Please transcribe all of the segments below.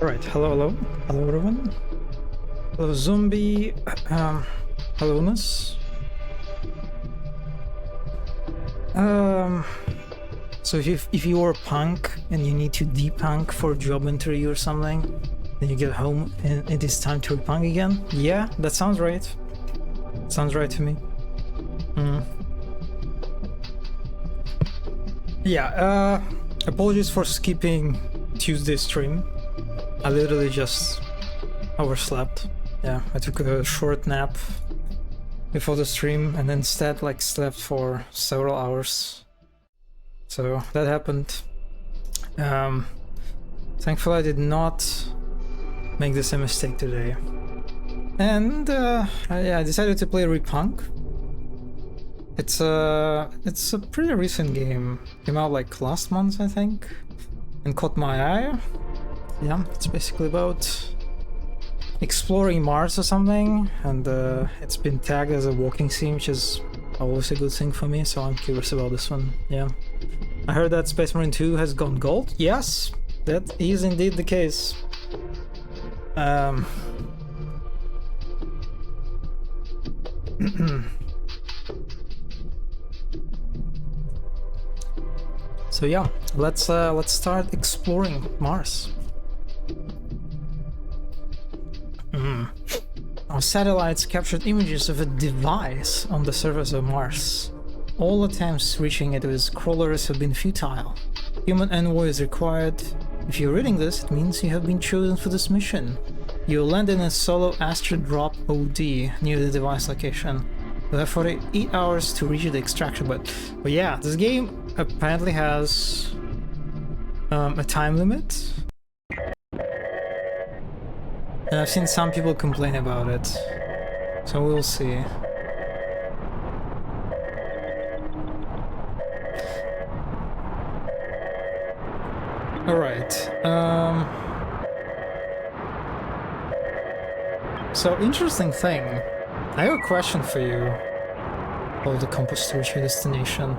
Alright, hello, everyone. Hello, zombie. Hello-ness. So if you are a punk and you need to depunk for a job interview or something, then you get home and it is time to repunk again? Yeah, that sounds right. Sounds right to me. Yeah, apologies for skipping Tuesday stream. I literally just overslept. Yeah, I took a short nap before the stream and instead slept for several hours. So that happened. Thankfully I did not make the same mistake today. And I decided to play Repunk. It's a pretty recent game. Came out like last month, I think, and caught my eye. Yeah, it's basically about exploring Mars or something, and it's been tagged as a walking sim, which is always a good thing for me, so I'm curious about this one. Yeah, I heard that Space Marine 2 has gone gold. Yes, that is indeed the case. So yeah, let's start exploring Mars. Our satellites captured images of a device on the surface of Mars. All attempts reaching it with crawlers have been futile. Human envoy is required. If you're reading this, it means you have been chosen for this mission. You'll land in a solo asteroid drop OD near the device location. You'll have 48 hours to reach the extraction, but yeah, this game apparently has a time limit. And I've seen some people complain about it, so we'll see. Alright, so interesting thing. I have a question for you. Hold the compass to reach your destination.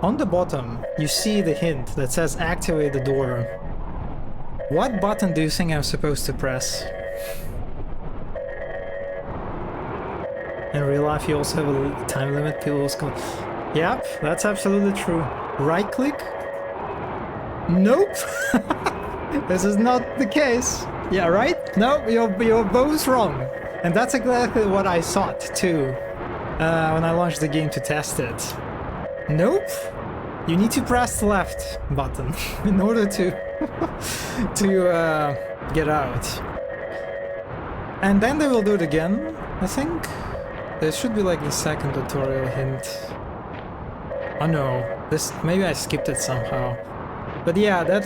On the bottom, you see the hint that says activate the door. What button do you think I'm supposed to press? In real life you also have a time limit, people will go, yep, that's absolutely true. Right click? Nope! This is not the case. Yeah, right? No, you're both wrong. And that's exactly what I thought too, when I launched the game to test it. Nope! You need to press the left button in order to get out. And then they will do it again, I think. There should be like the second tutorial hint. Oh no, this maybe I skipped it somehow. But yeah, that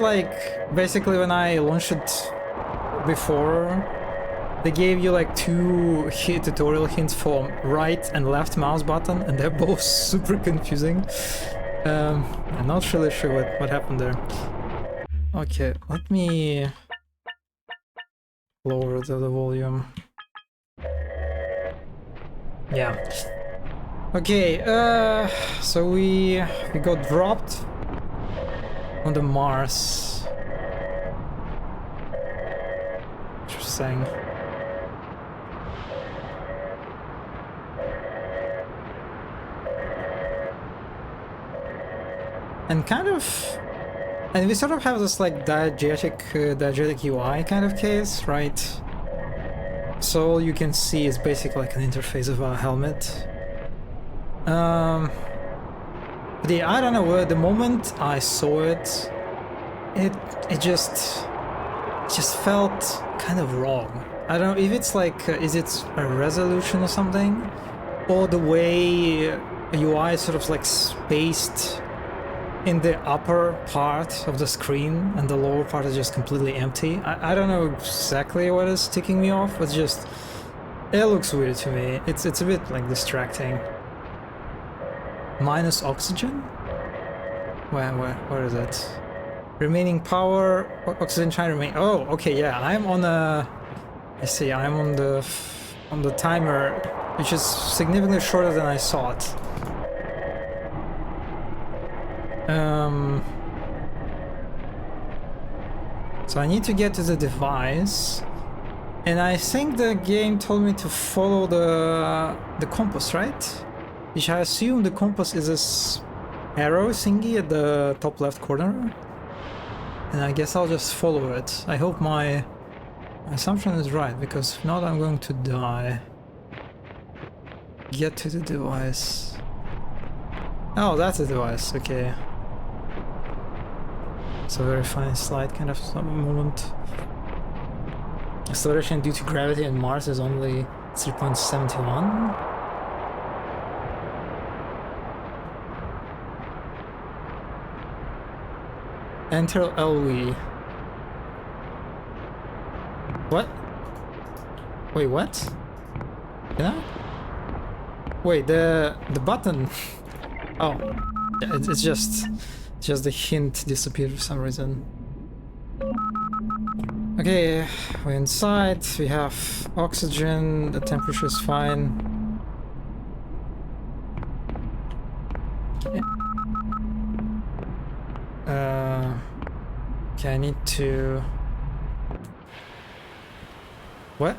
basically when I launched it before, they gave you like two tutorial hints for right and left mouse button, and they're both super confusing. I'm not really sure what happened there. Okay, let me lower the volume. Yeah. Okay, so we got dropped on the Mars. Interesting. And we sort of have this diegetic UI kind of case, right? So all you can see is basically like an interface of a helmet. But yeah, I don't know, the moment I saw it, it just felt kind of wrong. I don't know if it's is it a resolution or something? Or the way UI is sort of spaced in the upper part of the screen and the lower part is just completely empty. I don't know exactly what is ticking me off, but it looks weird to me. It's a bit distracting. Minus oxygen? Where is it? Remaining power, oxygen trying to remain. Oh, okay, yeah, I'm on a. I see, I'm on the timer, which is significantly shorter than I thought. So I need to get to the device, and I think the game told me to follow the compass, right? Which I assume the compass is this arrow thingy at the top left corner, and I guess I'll just follow it. I hope my assumption is right, because if not, I'm going to die. Get to the device. Oh, that's the device. Okay. It's a very fine slide kind of moment. Acceleration due to gravity on Mars is only 3.71. Enter LV. What? Wait, what? Yeah? Wait, the button. Oh, it's just the hint disappeared for some reason. Okay, we're inside. We have oxygen. The temperature is fine. Okay. Okay, I need to. What?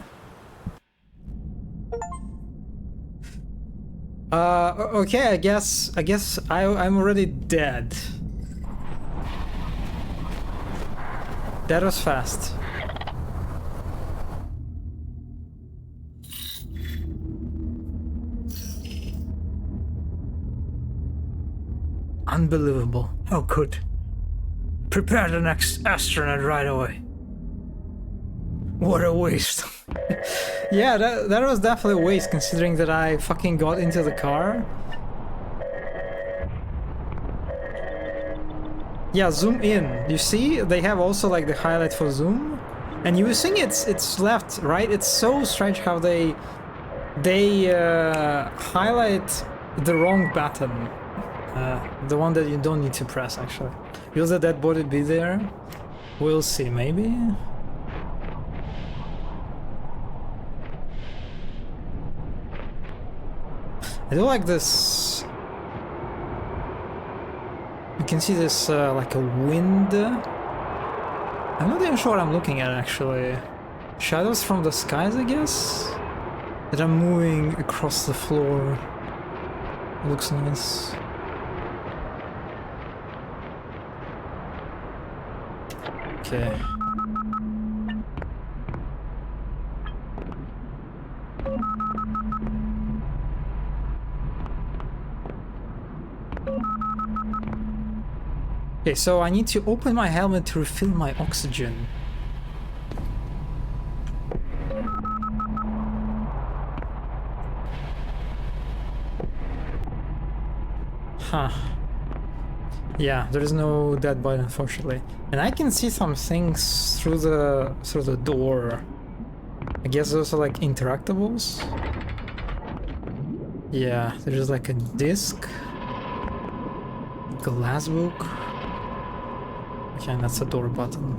Okay, I guess I'm already dead. That was fast. Unbelievable. How could? Prepare the next astronaut right away. What a waste. Yeah, that was definitely a waste, considering that I fucking got into the car. Yeah, zoom in. You see, they have also like the highlight for zoom, and you think it's left, right? It's so strange how they highlight the wrong button, the one that you don't need to press actually. Will the dead body be there? We'll see, maybe. I do like this. You can see this like a wind. I'm not even sure what I'm looking at actually. Shadows from the skies, I guess, that are moving across the floor. It looks nice. Okay. Okay, so I need to open my helmet to refill my oxygen. Huh. Yeah, there is no dead body, unfortunately. And I can see some things through the door. I guess those are like interactables. Yeah, there's like a disc. Glass book. Okay, that's a door button.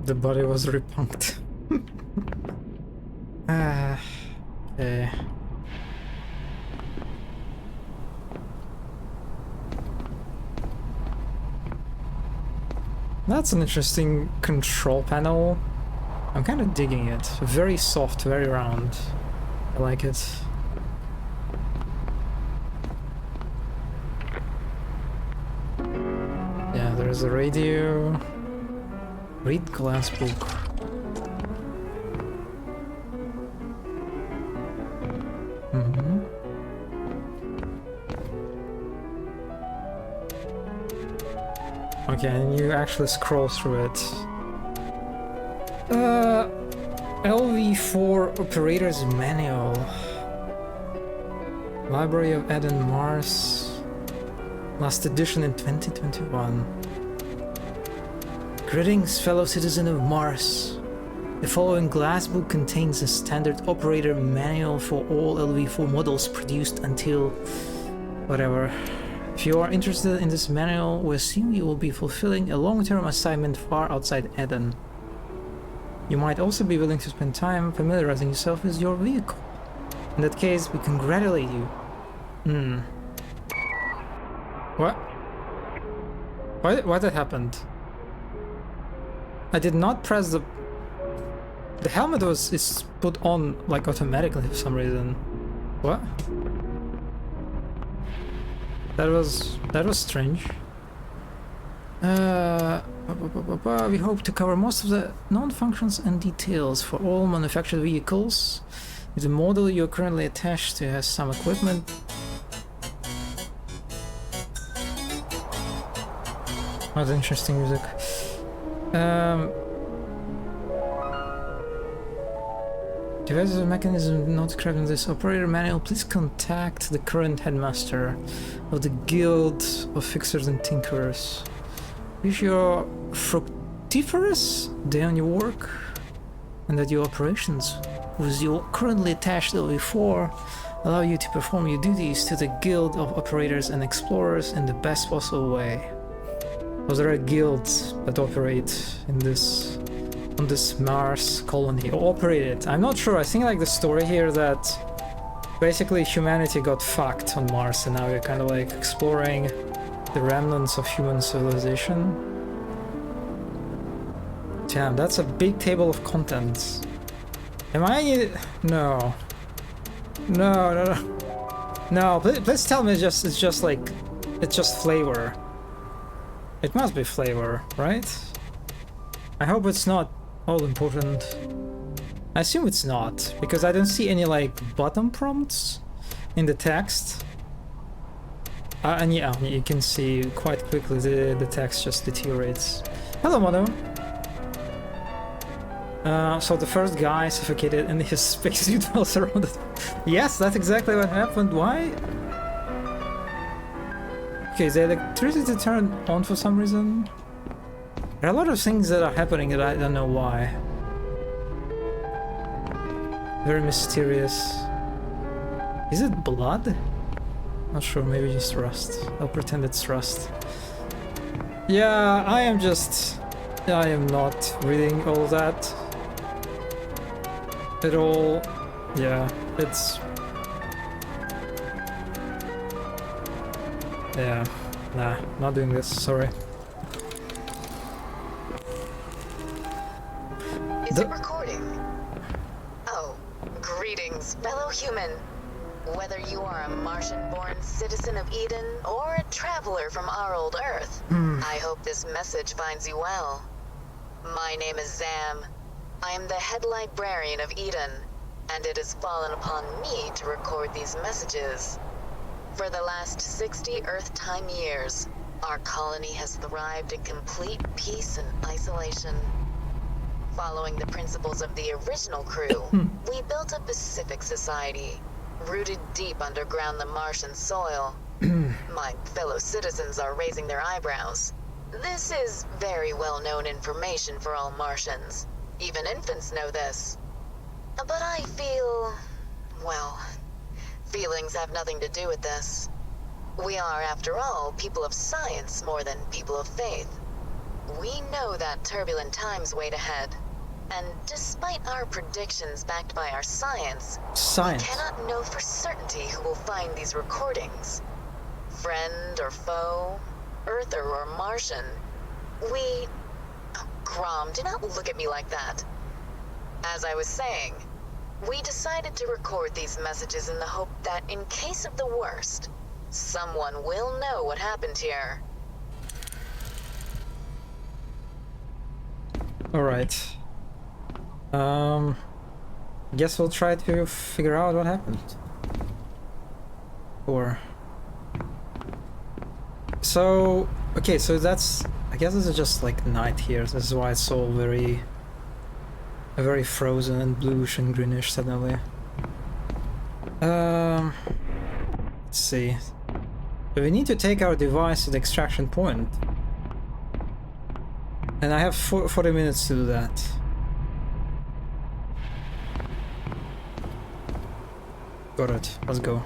The body was repunked. Okay. That's an interesting control panel. I'm kind of digging it. Very soft, very round. I like it. Yeah, there's a radio. Read glass book. Okay, and you actually scroll through it. LV4 Operator's Manual. Library of Eden, Mars. Last edition in 2021. Greetings, fellow citizen of Mars. The following glass book contains a standard operator manual for all LV4 models produced until... whatever. If you are interested in this manual, we assume you will be fulfilling a long-term assignment far outside Eden. You might also be willing to spend time familiarizing yourself with your vehicle. In that case, we congratulate you. What? Why that happened? I did not press the... The helmet is put on like automatically for some reason. What? That was strange. We hope to cover most of the known functions and details for all manufactured vehicles. The model you're currently attached to has some equipment. That's interesting music. Devices of mechanism not described in this operator manual. Please contact the current headmaster of the Guild of Fixers and Tinkerers. Wish your fructiferous day on your work, and that your operations, with you currently attached to before, allow you to perform your duties to the Guild of Operators and Explorers in the best possible way. Those are guilds that operate in this on this Mars colony. Operated. I'm not sure. I think like the story here that basically humanity got fucked on Mars and now we're kind of like exploring the remnants of human civilization. Damn, that's a big table of contents. Am I... No. No, please tell me it's just like... It's just flavor. It must be flavor, right? I hope it's not all important. I assume it's not, because I don't see any like button prompts in the text. And yeah, you can see quite quickly the text just deteriorates. Hello, Mono. So the first guy suffocated and his spacesuit was surrounded. Yes, that's exactly what happened. Why? Okay, the electricity turned on for some reason. There are a lot of things that are happening that I don't know why. Very mysterious. Is it blood? Not sure, maybe just rust. I'll pretend it's rust. Yeah, I am not reading all that at all. Yeah, it's... Yeah, nah, not doing this, sorry. Is it recording? Oh, greetings, fellow human. Whether you are a Martian-born citizen of Eden or a traveler from our old Earth, I hope this message finds you well. My name is Zam. I am the head librarian of Eden, and it has fallen upon me to record these messages. For the last 60 Earth-time years, our colony has thrived in complete peace and isolation. Following the principles of the original crew, we built a Pacific society, rooted deep underground the Martian soil. My fellow citizens are raising their eyebrows. This is very well-known information for all Martians. Even infants know this. But I feel... well... feelings have nothing to do with this. We are, after all, people of science more than people of faith. We know that turbulent times wait ahead. And despite our predictions backed by our science, we cannot know for certainty who will find these recordings. Friend or foe, Earther or Martian, we... Oh, Grom, do not look at me like that. As I was saying, we decided to record these messages in the hope that in case of the worst, someone will know what happened here. Alright. Guess we'll try to figure out what happened. Or... So... Okay, so that's... I guess this is just like night here. This is why it's all very frozen and bluish and greenish suddenly. Let's see. We need to take our device to the extraction point. And I have 40 minutes to do that. Got it. Let's go.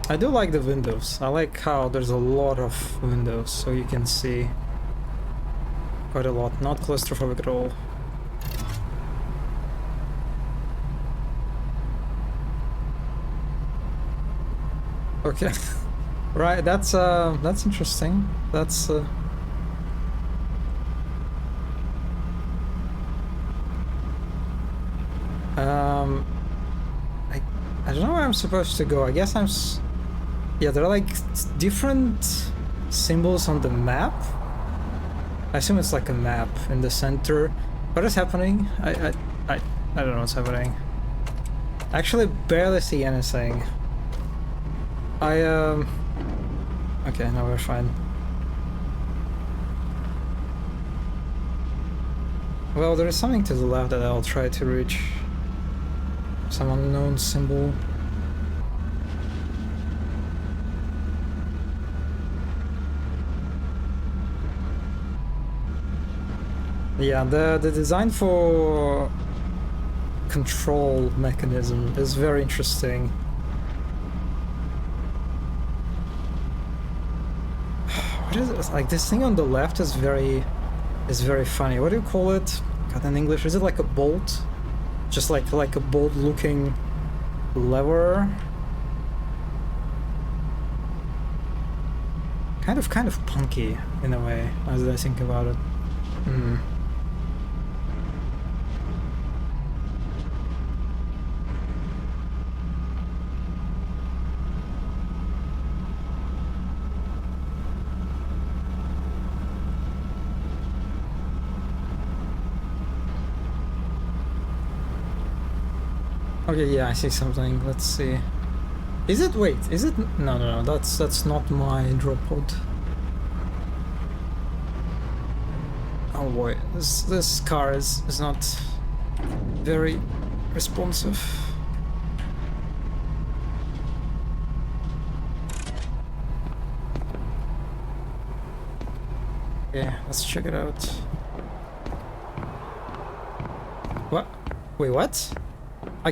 I do like the windows. I like how there's a lot of windows, so you can see quite a lot. Not claustrophobic at all. Okay. Right, that's interesting. That's I don't know where I'm supposed to go. I guess yeah, there are like different symbols on the map. I assume it's like a map in the center. What is happening? I don't know what's happening. I actually barely see anything. Okay, now we're fine. Well, there is something to the left that I'll try to reach. Some unknown symbol. Yeah, the design for control mechanism is very interesting. What is it? Like this thing on the left is very funny. What do you call it? God, in English, is it like a bolt? Just like a bolt looking lever? Kind of punky in a way, as I think about it. Okay, yeah, I see something. Let's see. Is it? Wait, is it? No. That's not my drop pod. Oh boy, this car is not very responsive. Okay, let's check it out. What? Wait, what? I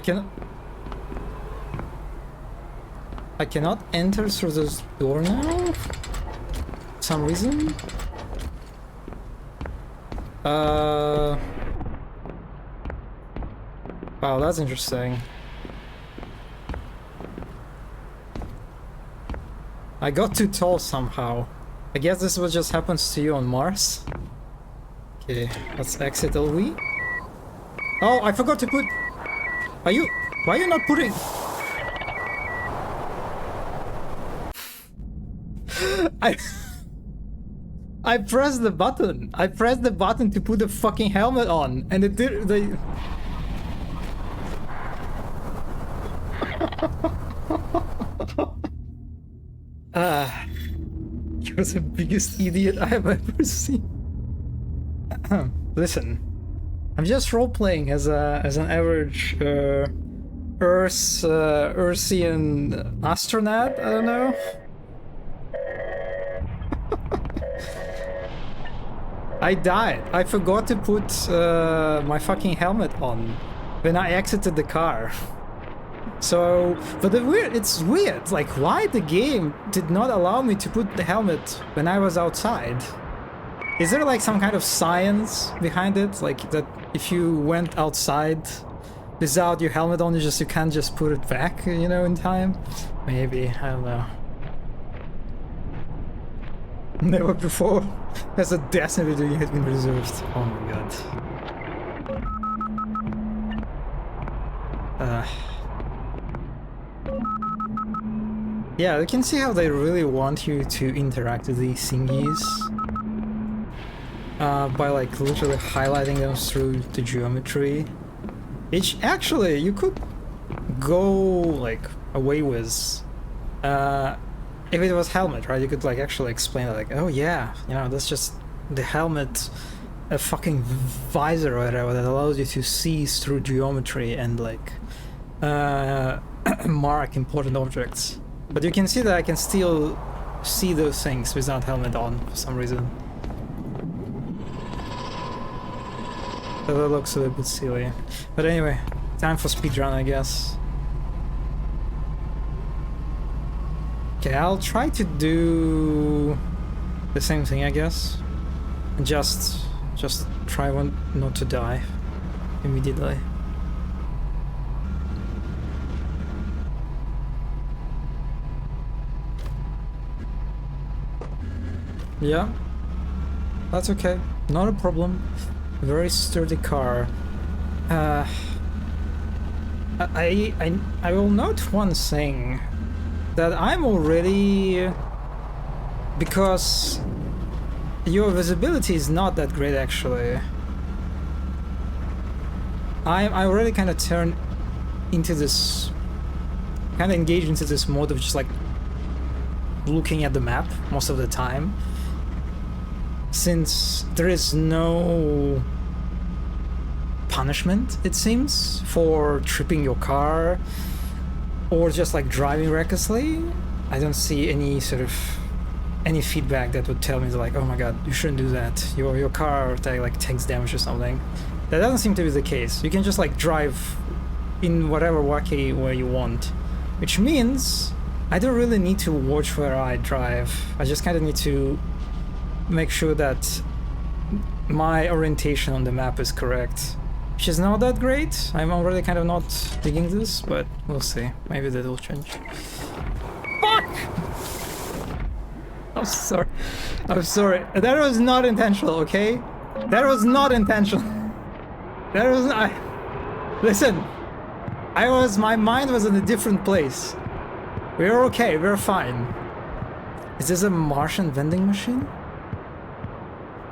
cannot enter through this door now? For some reason? Wow, that's interesting. I got too tall somehow. I guess this is what just happens to you on Mars. Okay, let's exit LV. Oh, I forgot to put... Why are you not putting... I pressed the button. I pressed the button to put the fucking helmet on, and it did... You're the biggest idiot I have ever seen. Listen, I'm just role-playing as an average Earthian astronaut. I don't know. I died. I forgot to put my fucking helmet on when I exited the car. So, but it's weird. Like, why the game did not allow me to put the helmet when I was outside? Is there like some kind of science behind it? Like that if you went outside without your helmet on, you can't just put it back, you know, in time? Maybe, I don't know. Never before has a Destiny video has been reserved. Oh my god. Yeah, you can see how they really want you to interact with these thingies. By like literally highlighting them through the geometry. Which actually you could go like away with. If it was helmet, right? You could like actually explain it, like, oh yeah, you know, that's just the helmet, a fucking visor or whatever that allows you to see through geometry and like mark important objects. But you can see that I can still see those things without helmet on for some reason. So that looks a little bit silly. But anyway, time for speedrun, I guess. Okay, I'll try to do the same thing, I guess. And just try not to die immediately. Yeah, that's okay. Not a problem. Very sturdy car. I will note one thing, that I'm already, because your visibility is not that great actually. I already kind of turned into this, kind of engaged into this mode of just like looking at the map most of the time, since there is no punishment, it seems, for tripping your car or just like driving recklessly. I don't see any sort of any feedback that would tell me like, oh my god, you shouldn't do that, your car like takes damage or something. That doesn't seem to be the case. You can just like drive in whatever wacky way you want, which means I don't really need to watch where I drive. I just kind of need to make sure that my orientation on the map is correct, which is not that great. I'm already kind of not digging this, but we'll see. Maybe that will change. Fuck! I'm sorry. I'm sorry. That was not intentional, okay? That was not intentional. That was not... Listen. My mind was in a different place. We're okay, we're fine. Is this a Martian vending machine?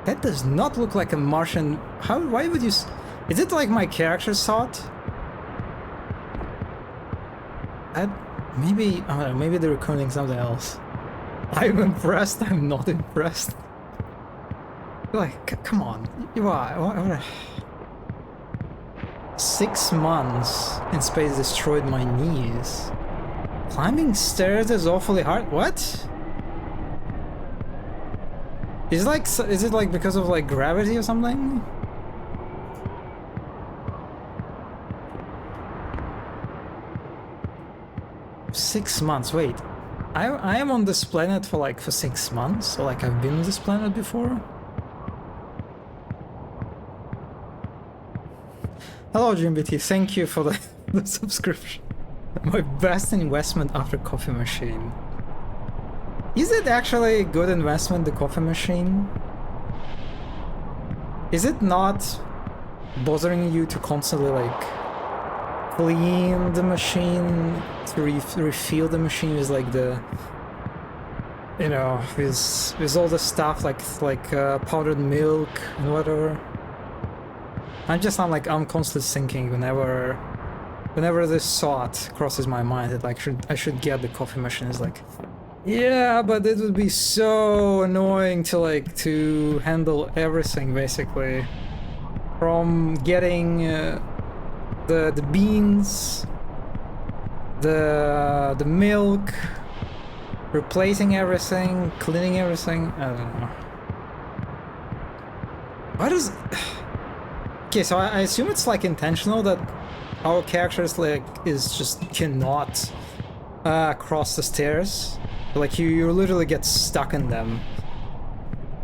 That does not look like a Martian... Why would you... Is it like my character's thought? Maybe... I don't know, maybe they're recording something else. I'm impressed, I'm not impressed. Like, come on. You are... 6 months in space destroyed my knees. Climbing stairs is awfully hard. What? Is it like because of like gravity or something? Six months. Wait, I am on this planet for 6 months. So like I've been on this planet before. Hello, GMBT. Thank you for the subscription. My best investment after coffee machine. Is it actually a good investment, the coffee machine? Is it not bothering you to constantly like clean the machine, to refill the machine with like the, you know, with all the stuff like powdered milk and whatever? I'm constantly thinking whenever this thought crosses my mind that like I should get the coffee machine. Is like, yeah, but it would be so annoying to handle everything basically, from getting the beans, the milk, replacing everything, cleaning everything. I don't know. Why does... Okay, so I assume it's like intentional that our characters is just cannot cross the stairs. Like you literally get stuck in them.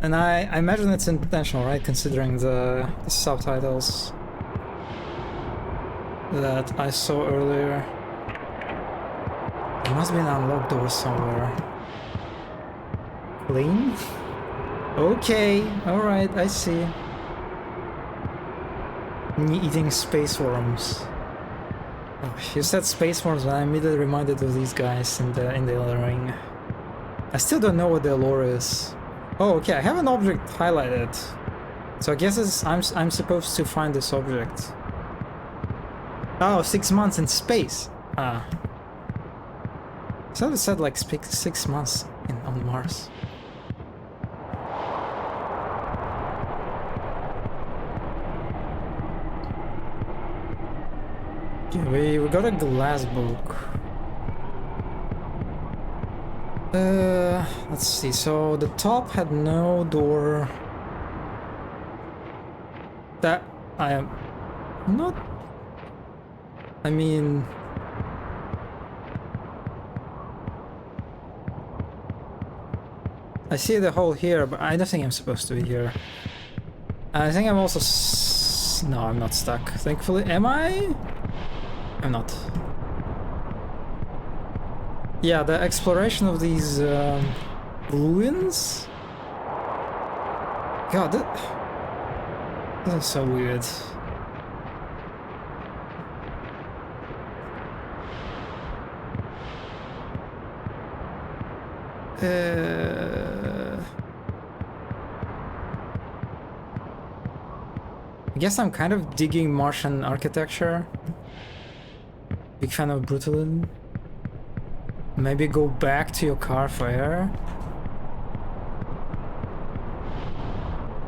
And I imagine it's intentional, right? Considering the subtitles that I saw earlier. There must be an unlocked door somewhere. Clean? Okay, alright, I see. Me eating space worms. Oh, you said space worms and I'm immediately reminded of these guys in the Elden Ring. I still don't know what their lore is. Oh, okay, I have an object highlighted. So I guess I'm supposed to find this object. Oh, 6 months in space. Ah. So it said like 6 months on Mars. Okay, we got a glass book. Let's see. So the top had no door. That I am not. I mean, I see the hole here, but I don't think I'm supposed to be here. I think I'm also. No, I'm not stuck. Thankfully, am I? I'm not. Yeah, the exploration of these ruins God, this is so weird. I guess I'm kind of digging Martian architecture. Big fan of Brutalin. Maybe go back to your car for air.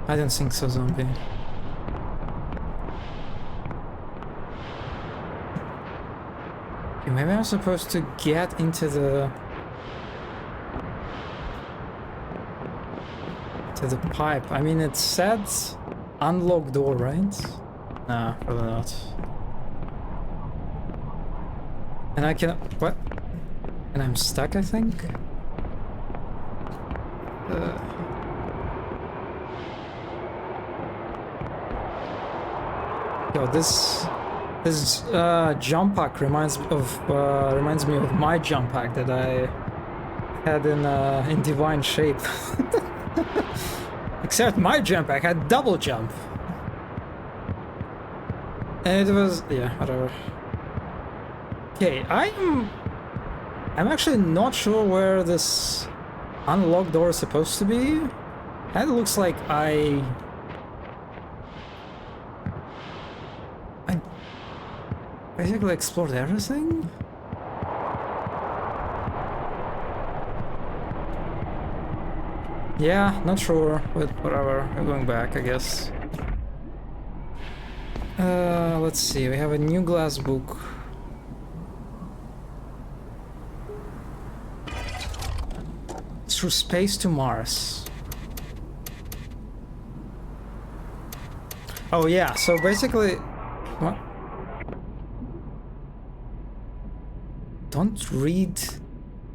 I don't think so, zombie. Okay, maybe I'm supposed to get into the pipe. I mean, it said unlock door, right? Nah, probably not. And I can... what? And I'm stuck, I think? Yo, this jump pack reminds me of my jump pack that I had in Divine Shape. Except my jump pack had double jump. And it was... yeah, whatever. Okay, I'm actually not sure where this unlocked door is supposed to be. That looks like I basically explored everything. Yeah, not sure, but whatever. I'm going back, I guess. Let's see. We have a new glass book. Through space to Mars. Oh yeah, so basically... what? Don't read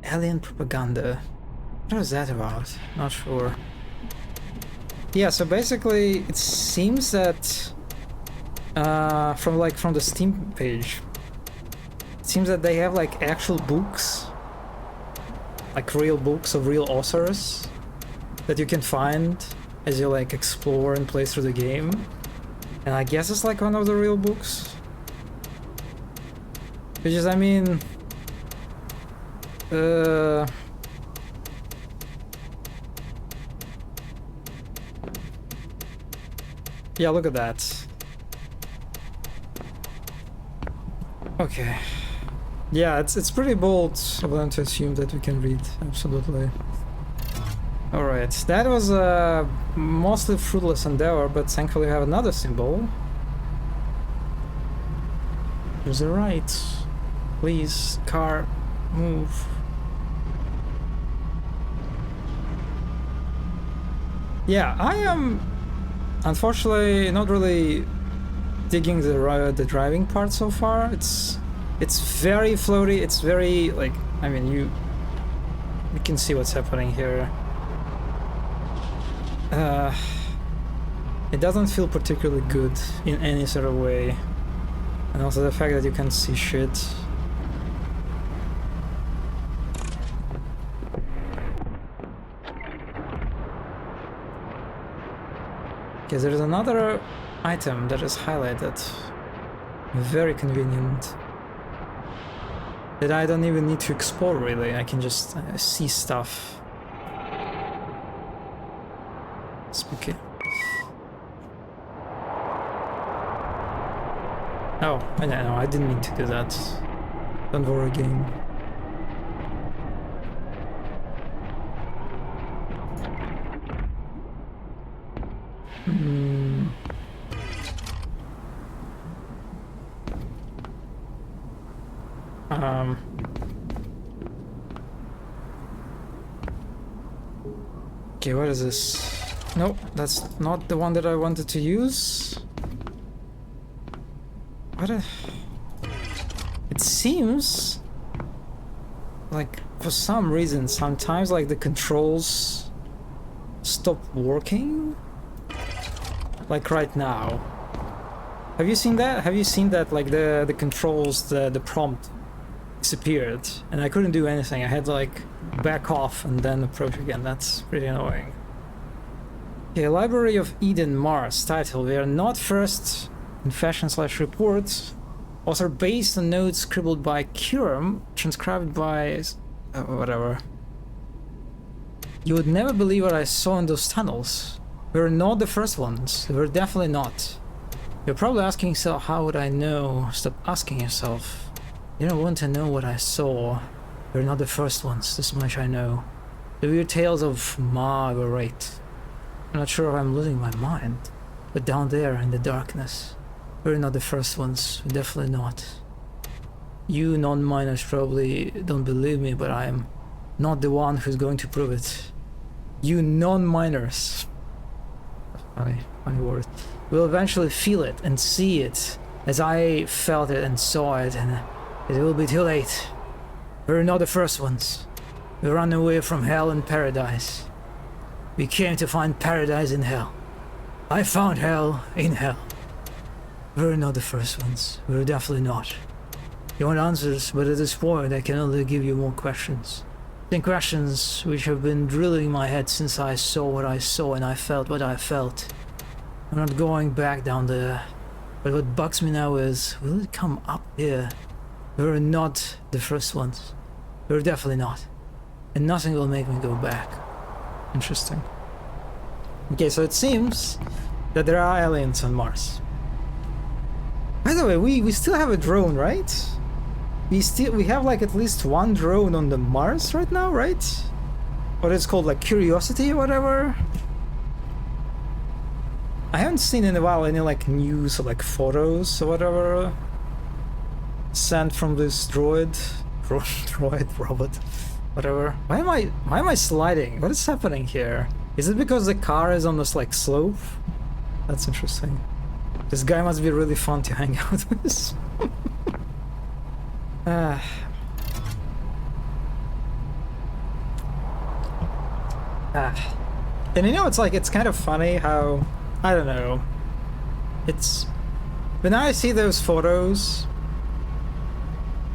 alien propaganda. What is that about? Not sure. Yeah, so basically it seems that from the Steam page, it seems that they have like actual books, like real books of real authors that you can find as you like explore and play through the game. And I guess it's like one of the real books. Which is, I mean... yeah, look at that. Okay. Yeah, it's pretty bold of them to assume that we can read, absolutely. Alright, that was a mostly fruitless endeavor, but thankfully we have another symbol. There's a right. Please, car, move. Yeah, I am unfortunately not really digging the driving part so far. It's very floaty. It's very like, I mean, you can see what's happening here. It doesn't feel particularly good in any sort of way, and also the fact that you can see shit. Okay, there is another item that is highlighted. Very convenient. That I don't even need to explore, really. I can just see stuff. Spooky. Oh, no, I didn't mean to do that. Don't worry, game. Okay, what is this? Nope, that's not the one that I wanted to use. It seems like for some reason sometimes like the controls stop working. Like right now. Have you seen that? Have you seen that like the controls, the prompt disappeared and I couldn't do anything. I had to like back off and then approach again. That's pretty annoying. Okay, Library of Eden, Mars. Title: We are not first in fashion/report. Author based on notes scribbled by Curum, transcribed by... whatever. You would never believe what I saw in those tunnels. We're not the first ones. We're definitely not. You're probably asking yourself, how would I know? Stop asking yourself. You don't want to know what I saw. We're not the first ones, this much I know. The weird tales of Ma were right. I'm not sure if I'm losing my mind, but down there in the darkness, we're not the first ones, we're definitely not. You non-miners probably don't believe me, but I'm not the one who's going to prove it. You non-miners, funny word, will eventually feel it and see it as I felt it and saw it, and it will be too late. We're not the first ones. We ran away from hell and paradise. We came to find paradise in hell. I found hell in hell. We're not the first ones. We're definitely not. You want answers, but at this point I can only give you more questions. Then questions which have been drilling my head since I saw what I saw and I felt what I felt. I'm not going back down there. But what bugs me now is, will it come up here? We're not the first ones. We're definitely not. And nothing will make me go back. Interesting. Okay, so it seems that there are aliens on Mars. By the way, we still have a drone, right? We have like at least one drone on the Mars right now, right? What it's called, like Curiosity or whatever. I haven't seen in a while any like news or like photos or whatever sent from this droid, robot, whatever. Why am I sliding? What is happening here? Is it because the car is on this like slope? That's interesting. This guy must be really fun to hang out with. And you know, it's like, it's kind of funny how, I don't know, it's, when I see those photos,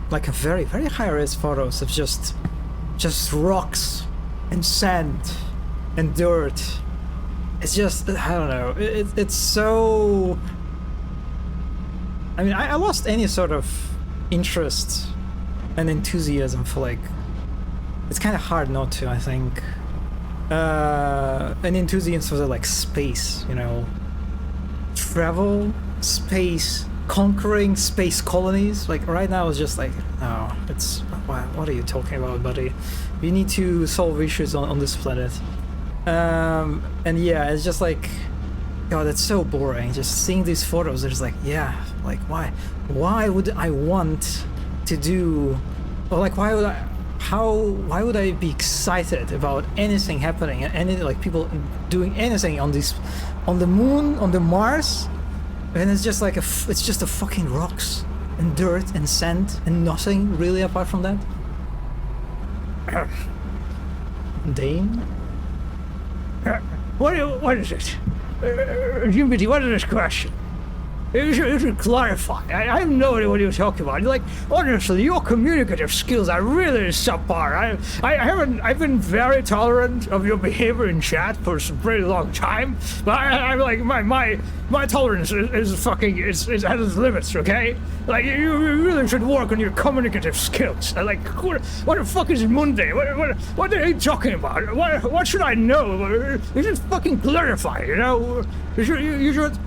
like a very, very high-res photos of just rocks and sand and dirt, it's just, I don't know, it's so, I mean, I lost any sort of interest and enthusiasm for like, it's kind of hard not to, I think, an enthusiasm for like space, you know, travel, space, conquering space colonies. Like right now it's just like, no, it's, what are you talking about, buddy? We need to solve issues on this planet. And yeah, it's just like, God, that's so boring. Just seeing these photos, it's like, yeah, like why would I want to do, or like why would I be excited about anything happening, any like people doing anything on this, on the moon, on the Mars, and it's just like it's just a fucking rocks and dirt and sand and nothing really apart from that. Dane? What is it? Jimmy, what is this question? You should clarify. I have no idea what you're talking about. Like, honestly, your communicative skills are really subpar. I've been very tolerant of your behavior in chat for some pretty long time, but I'm like, my tolerance is fucking, it has its limits, okay? Like, you really should work on your communicative skills. Like, what the fuck is Monday? What are you talking about? What should I know? You should fucking clarify, you know? You should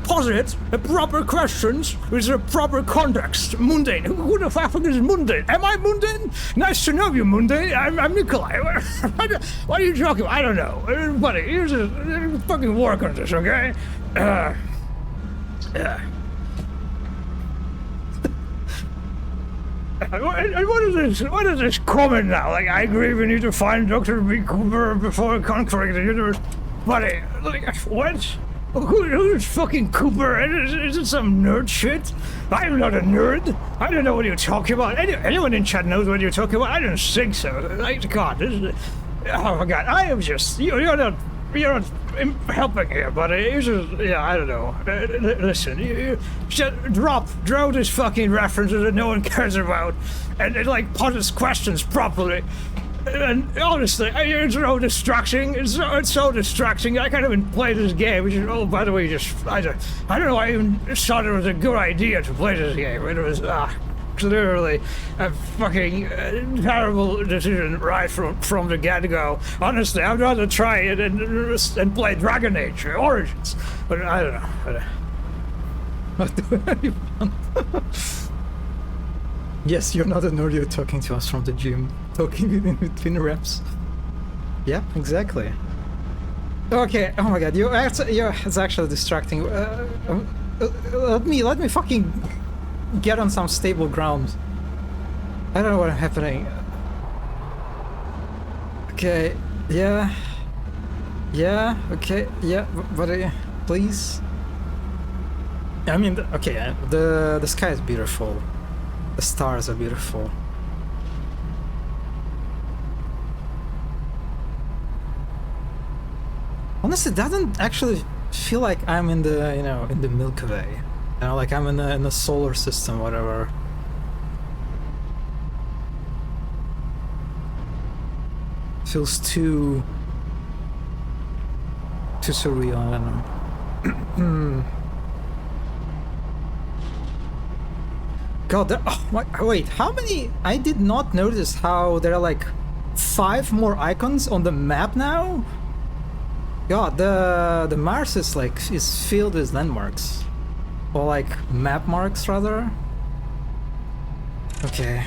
posit proper questions with the proper context. Mundane. Who the fuck is Mundane? Am I Mundane? Nice to know you, Mundane. I'm Nikolai. What are you talking about? I don't know. Buddy, you just fucking work on this, okay? What is this comment now? Like, I agree we need to find Dr. B. Cooper before conquering the universe. Buddy, like, what? Who's fucking Cooper? Is it some nerd shit? I'm not a nerd. I don't know what you're talking about. Anyone in chat knows what you're talking about? I don't think so. Like, God, this is... Oh my God, I am just... You're not helping here, buddy. You just... Yeah, I don't know. Listen, you just drop these fucking references that no one cares about and like, posits questions properly. And honestly, it's so distracting. It's so distracting. I can't even play this game. Which is, oh, by the way, I don't know. I even thought it was a good idea to play this game. It was clearly a fucking terrible decision right from the get-go. Honestly, I'd rather try it and play Dragon Age Origins. But I don't know. What do you want? Yes, you're not a nerd, you're talking to us from the gym. Talking in between reps. Yeah, exactly. Okay, oh my god, it's actually distracting. Let me fucking get on some stable ground. I don't know what's happening. Okay, yeah. Yeah, okay, yeah, buddy, please. I mean, okay, the sky is beautiful. The stars are beautiful. Honestly, it doesn't actually feel like I'm in the, you know, in the Milky Way. You know, like I'm in the solar system, whatever. Feels too surreal, I don't know. God, wait, how many? I did not notice how there are like 5 more icons on the map now. God, the Mars is filled with landmarks, or like map marks rather. Okay,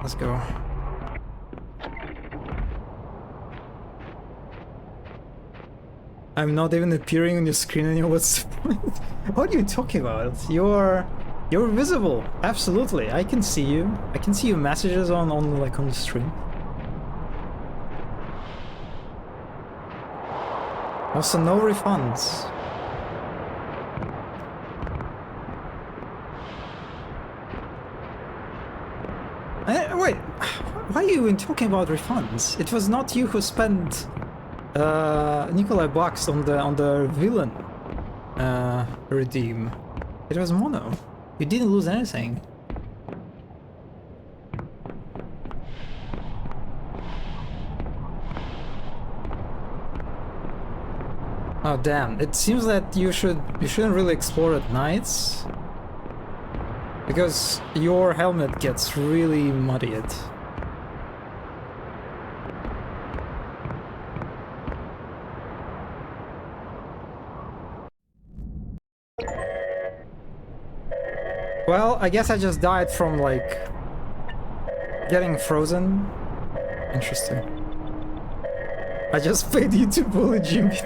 let's go. I'm not even appearing on your screen anymore. What are you talking about? You're visible, absolutely. I can see you. I can see your messages on the stream. Also, no refunds. Wait, why are you even talking about refunds? It was not you who spent Nikolai bucks on the villain redeem. It was Mono. You didn't lose anything. Oh damn! It seems that you shouldn't really explore at nights, because your helmet gets really muddied. Well, I guess I just died from, like, getting frozen. Interesting. I just paid you to bully Jimmy.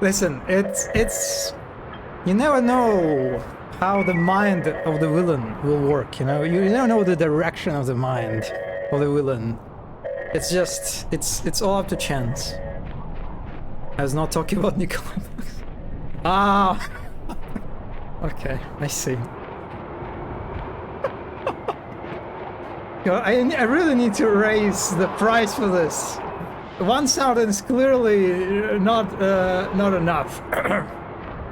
Listen, it's... You never know how the mind of the villain will work, you know? You never know the direction of the mind of the villain. It's just... It's all up to chance. I was not talking about Nikolai. Ah! Okay, I see. I really need to raise the price for this. 1,000 is clearly not enough.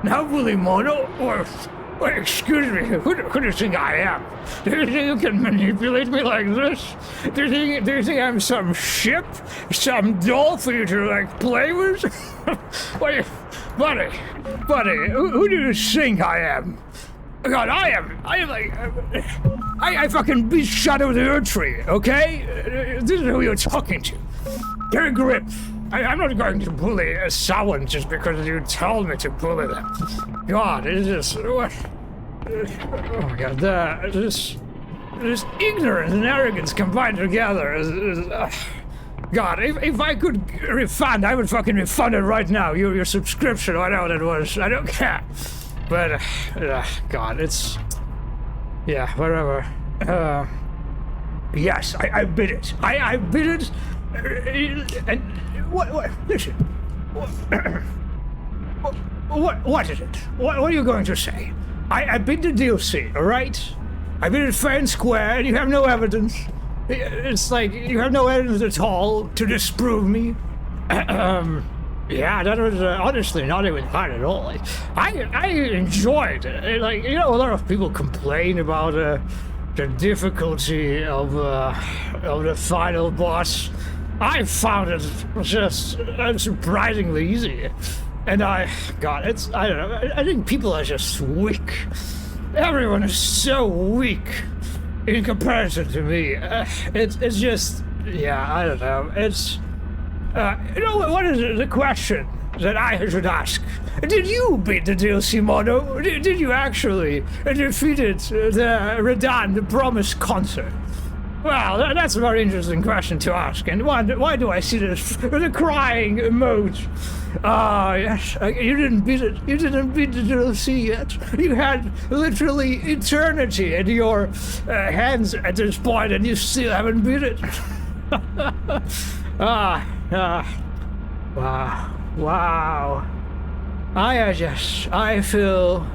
Now, Bully Mono, or excuse me, who do you think I am? Do you think you can manipulate me like this? Do you think I'm some ship, some doll for you to like play with? Wait, buddy, who do you think I am? God, I am like, I fucking beat Shadow the Earth Tree, okay? This is who you're talking to. Get a grip. I'm not going to bully someone just because you told me to bully them. God, it's just, what? Oh my god, this ignorance and arrogance combined together is God, if I could refund, I would fucking refund it right now. Your subscription, whatever it was, I don't care. But, God, it's... Yeah, whatever. Yes, I bid it. I bid it. And what? Listen. What is it? What are you going to say? I bid the DLC, all right? I bid it fair and square, and you have no evidence. It's like you have no evidence at all to disprove me. Yeah, that was honestly not even hard at all. Like, I enjoyed it. Like, you know, a lot of people complain about the difficulty of the final boss. I found it just surprisingly easy, and I don't know. I think people are just weak. Everyone is so weak in comparison to me. It's just, yeah, I don't know. It's. You know, what is the question that I should ask? Did you beat the DLC mono? Did you actually defeat the Redan, the promised concert? Well, that's a very interesting question to ask. And why do I see this the crying emoji? Yes, you didn't beat it. You didn't beat the DLC yet. You had literally eternity in your hands at this point, and you still haven't beat it. Wow. I feel,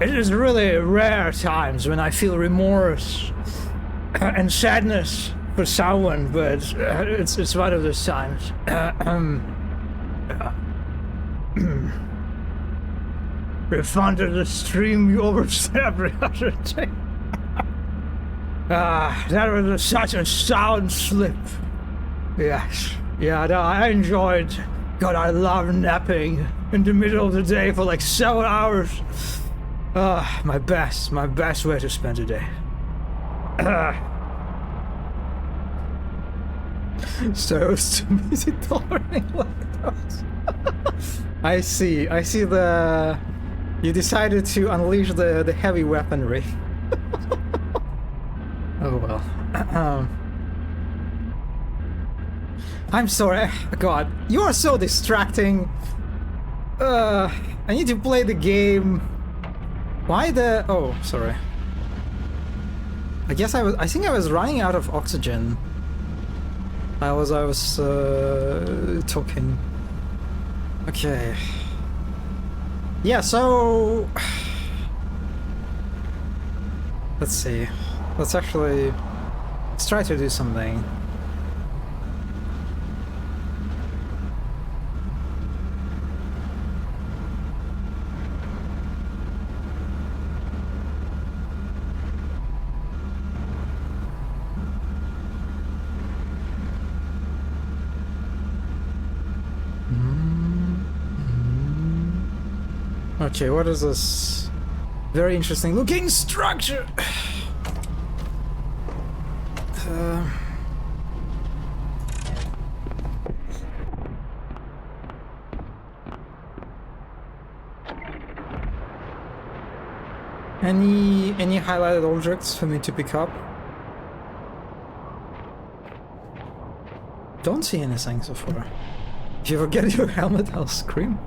it is really rare times when I feel remorse and sadness for someone, but it's one of those times. Refunded the stream you overstepped the other day. That was such a sound slip. Yes. Yeah, no, I enjoyed. God, I love napping in the middle of the day for like 7 hours. My best way to spend a day. So it's too easy tolerating lactose. I see the... You decided to unleash the heavy weaponry. Oh well. I'm sorry. God, you are so distracting. I need to play the game. Why the... Oh, sorry. I think I was running out of oxygen. I was talking. Okay. Yeah, so... Let's see. Let's try to do something. Okay, what is this very interesting looking structure? Any highlighted objects for me to pick up? Don't see anything so far. If you ever get your helmet, I'll scream.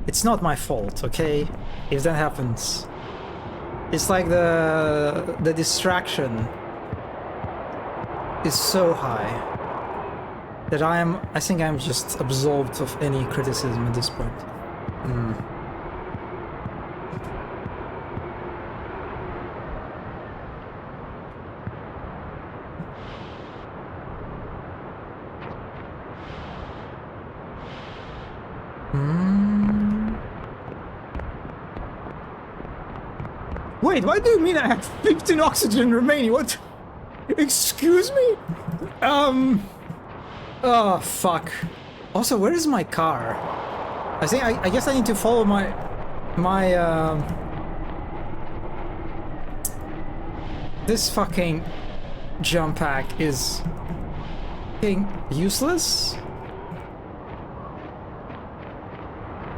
It's not my fault, okay? If that happens. It's like the distraction is so high that I think I'm just absolved of any criticism at this point. Wait, why do you mean I have 15 oxygen remaining? What? Excuse me? Oh, fuck. Also, where is my car? I guess I need to follow my this fucking jump pack is fucking useless?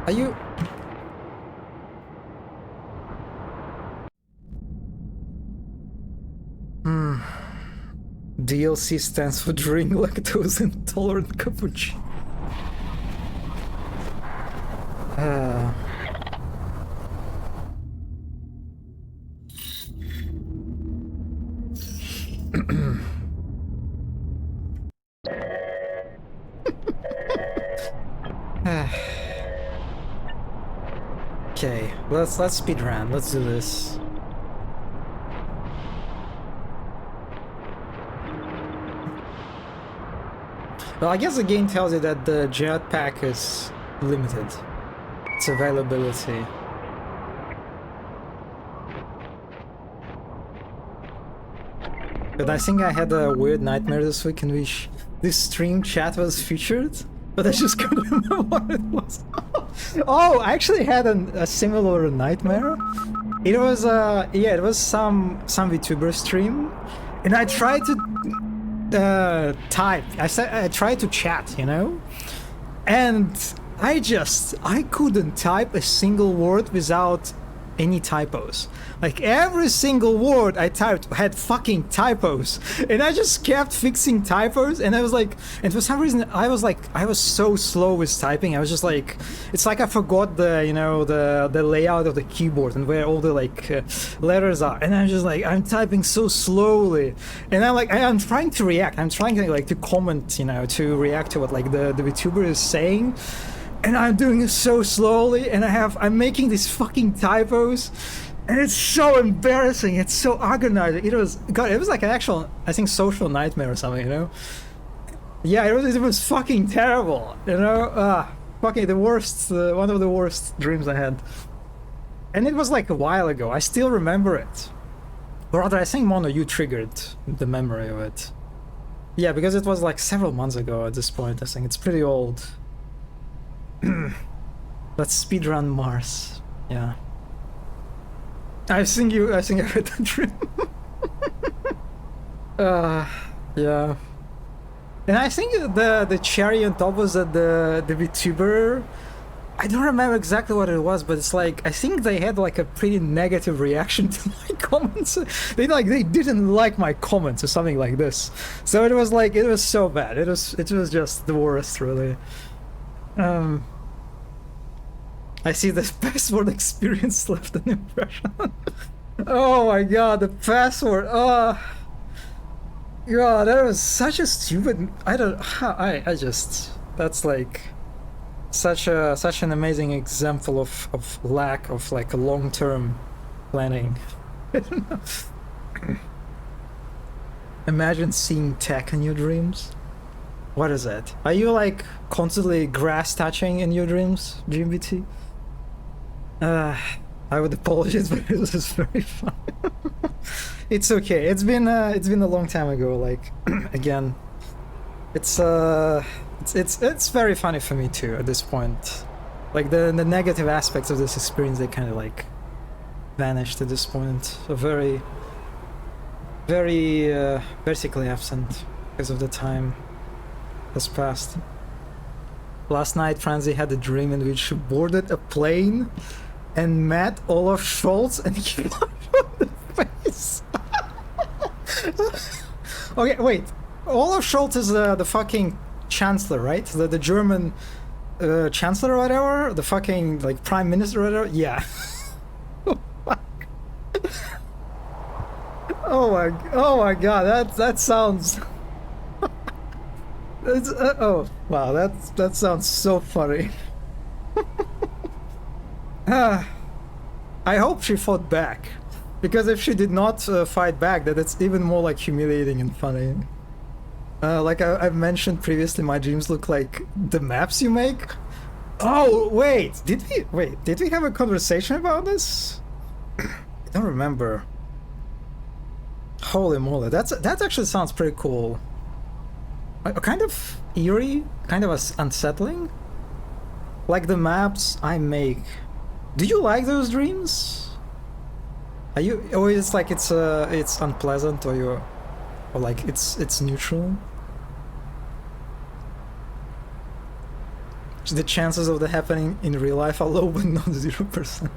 Are you... DLC stands for drink lactose intolerant cappuccino. Okay, let's speedrun. Let's do this. Well, I guess the game tells you that the jetpack is limited. Its availability. But I think I had a weird nightmare this week in which this stream chat was featured, but I just couldn't remember what it was. Oh, I actually had a similar nightmare. It was it was some VTuber stream, and I tried to type. I tried to chat, you know, and I couldn't type a single word without any typos. Like every single word I typed had fucking typos, and I just kept fixing typos. And I was like, and for some reason I was so slow with typing. I was just like, it's like I forgot the layout of the keyboard and where all the letters are. And I'm just like, I'm typing so slowly, and I'm trying to react. I'm trying to comment, to react to what the VTuber is saying. And I'm doing it so slowly, and I'm making these fucking typos, and it's so embarrassing. It's so agonizing. It was like an actual, I think, social nightmare or something, Yeah, it was fucking terrible, fucking the worst, one of the worst dreams I had. And it was like a while ago. I still remember it. Or rather, I think, Mono, you triggered the memory of it. Yeah, because it was like several months ago at this point. I think it's pretty old. Let's speedrun Mars. Yeah. I think I read the dream. Yeah. And I think the cherry on top was that the VTuber, I don't remember exactly what it was, but it's like, I think they had like a pretty negative reaction to my comments. They didn't like my comments or something like this. So it was so bad. It was just the worst, really. I see the password experience left an impression. Oh my god, the password. Oh god, that was such a stupid. That's like such an amazing example of lack of a long-term planning. I don't know. Imagine seeing tech in your dreams. What is that? Are you constantly grass touching in your dreams, GMBT? I would apologize, but it was very fun. It's okay. It's been a long time ago. Again, it's very funny for me too at this point. The negative aspects of this experience, they kind of vanished at this point. So very, very basically absent because of the time has passed. Last night, Franzi had a dream in which she boarded a plane and met Olaf Scholz and he laughed on the face. Okay, wait. Olaf Scholz is the fucking chancellor, right? The German chancellor or whatever? The fucking prime minister or whatever? Yeah. Oh my god, that sounds... oh wow, that sounds so funny. I hope she fought back, because if she did not fight back, then it's even more humiliating and funny. I've mentioned previously, my dreams look like the maps you make. Oh wait, did we have a conversation about this? I don't remember. Holy moly, that actually sounds pretty cool. Kind of eerie, kind of unsettling. Like the maps I make. Do you like those dreams? Are you, or it's it's unpleasant, or it's neutral? The chances of that happening in real life are low, but not 0%.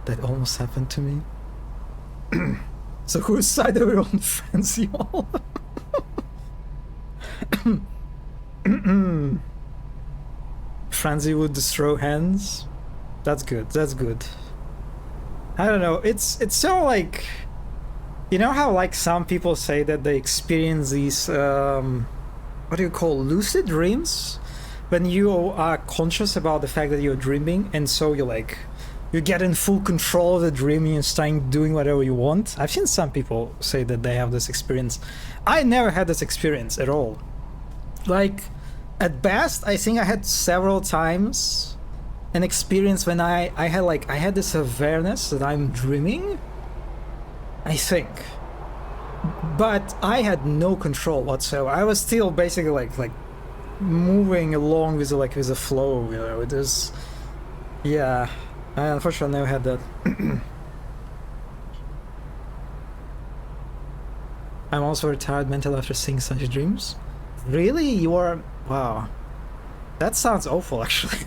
That almost happened to me. So whose side are we on, Fancy Hall? Franzi would throw hands. That's good. That's good. I don't know. It's so you know how some people say that they experience these what do you call, lucid dreams, when you are conscious about the fact that you're dreaming, and so you you get in full control of the dream and you start doing whatever you want. I've seen some people say that they have this experience. I never had this experience at all. Like, at best, I think I had several times an experience when I had this awareness that I'm dreaming, I think. But I had no control whatsoever. I was still basically like moving along with the flow, you know. It was, yeah. I unfortunately never had that. I'm also retired mental after seeing such dreams. Really? You are? Wow. That sounds awful, actually.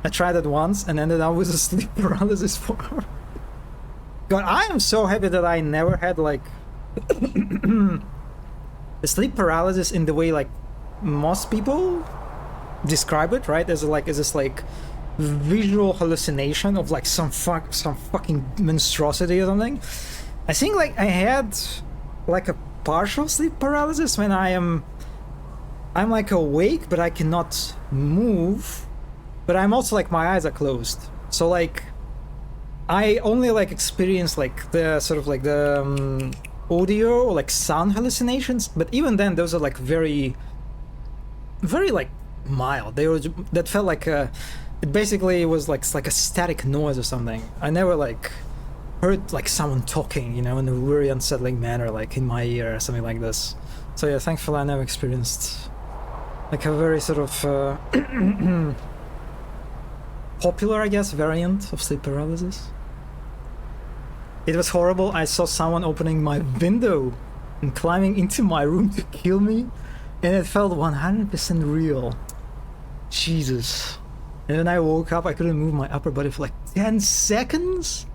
I tried it once and ended up with a sleep paralysis for hours. God, I am so happy that I never had like a sleep paralysis in the way like most people describe it, right? As this like visual hallucination of like some fucking monstrosity or something. I think like I had like a partial sleep paralysis when I'm like awake but I cannot move, but I'm also like my eyes are closed, so like I only like experience like the sort of like the audio or like sound hallucinations, but even then those are like very like mild. That felt like it basically was like a static noise or something. I never like heard like someone talking, you know, in a very unsettling manner, like in my ear or something like this. So yeah, thankfully I never experienced like a very sort of popular, I guess, variant of sleep paralysis. It was horrible. I saw someone opening my window and climbing into my room to kill me, and it felt 100% real. Jesus. And when I woke up, I couldn't move my upper body for like 10 seconds?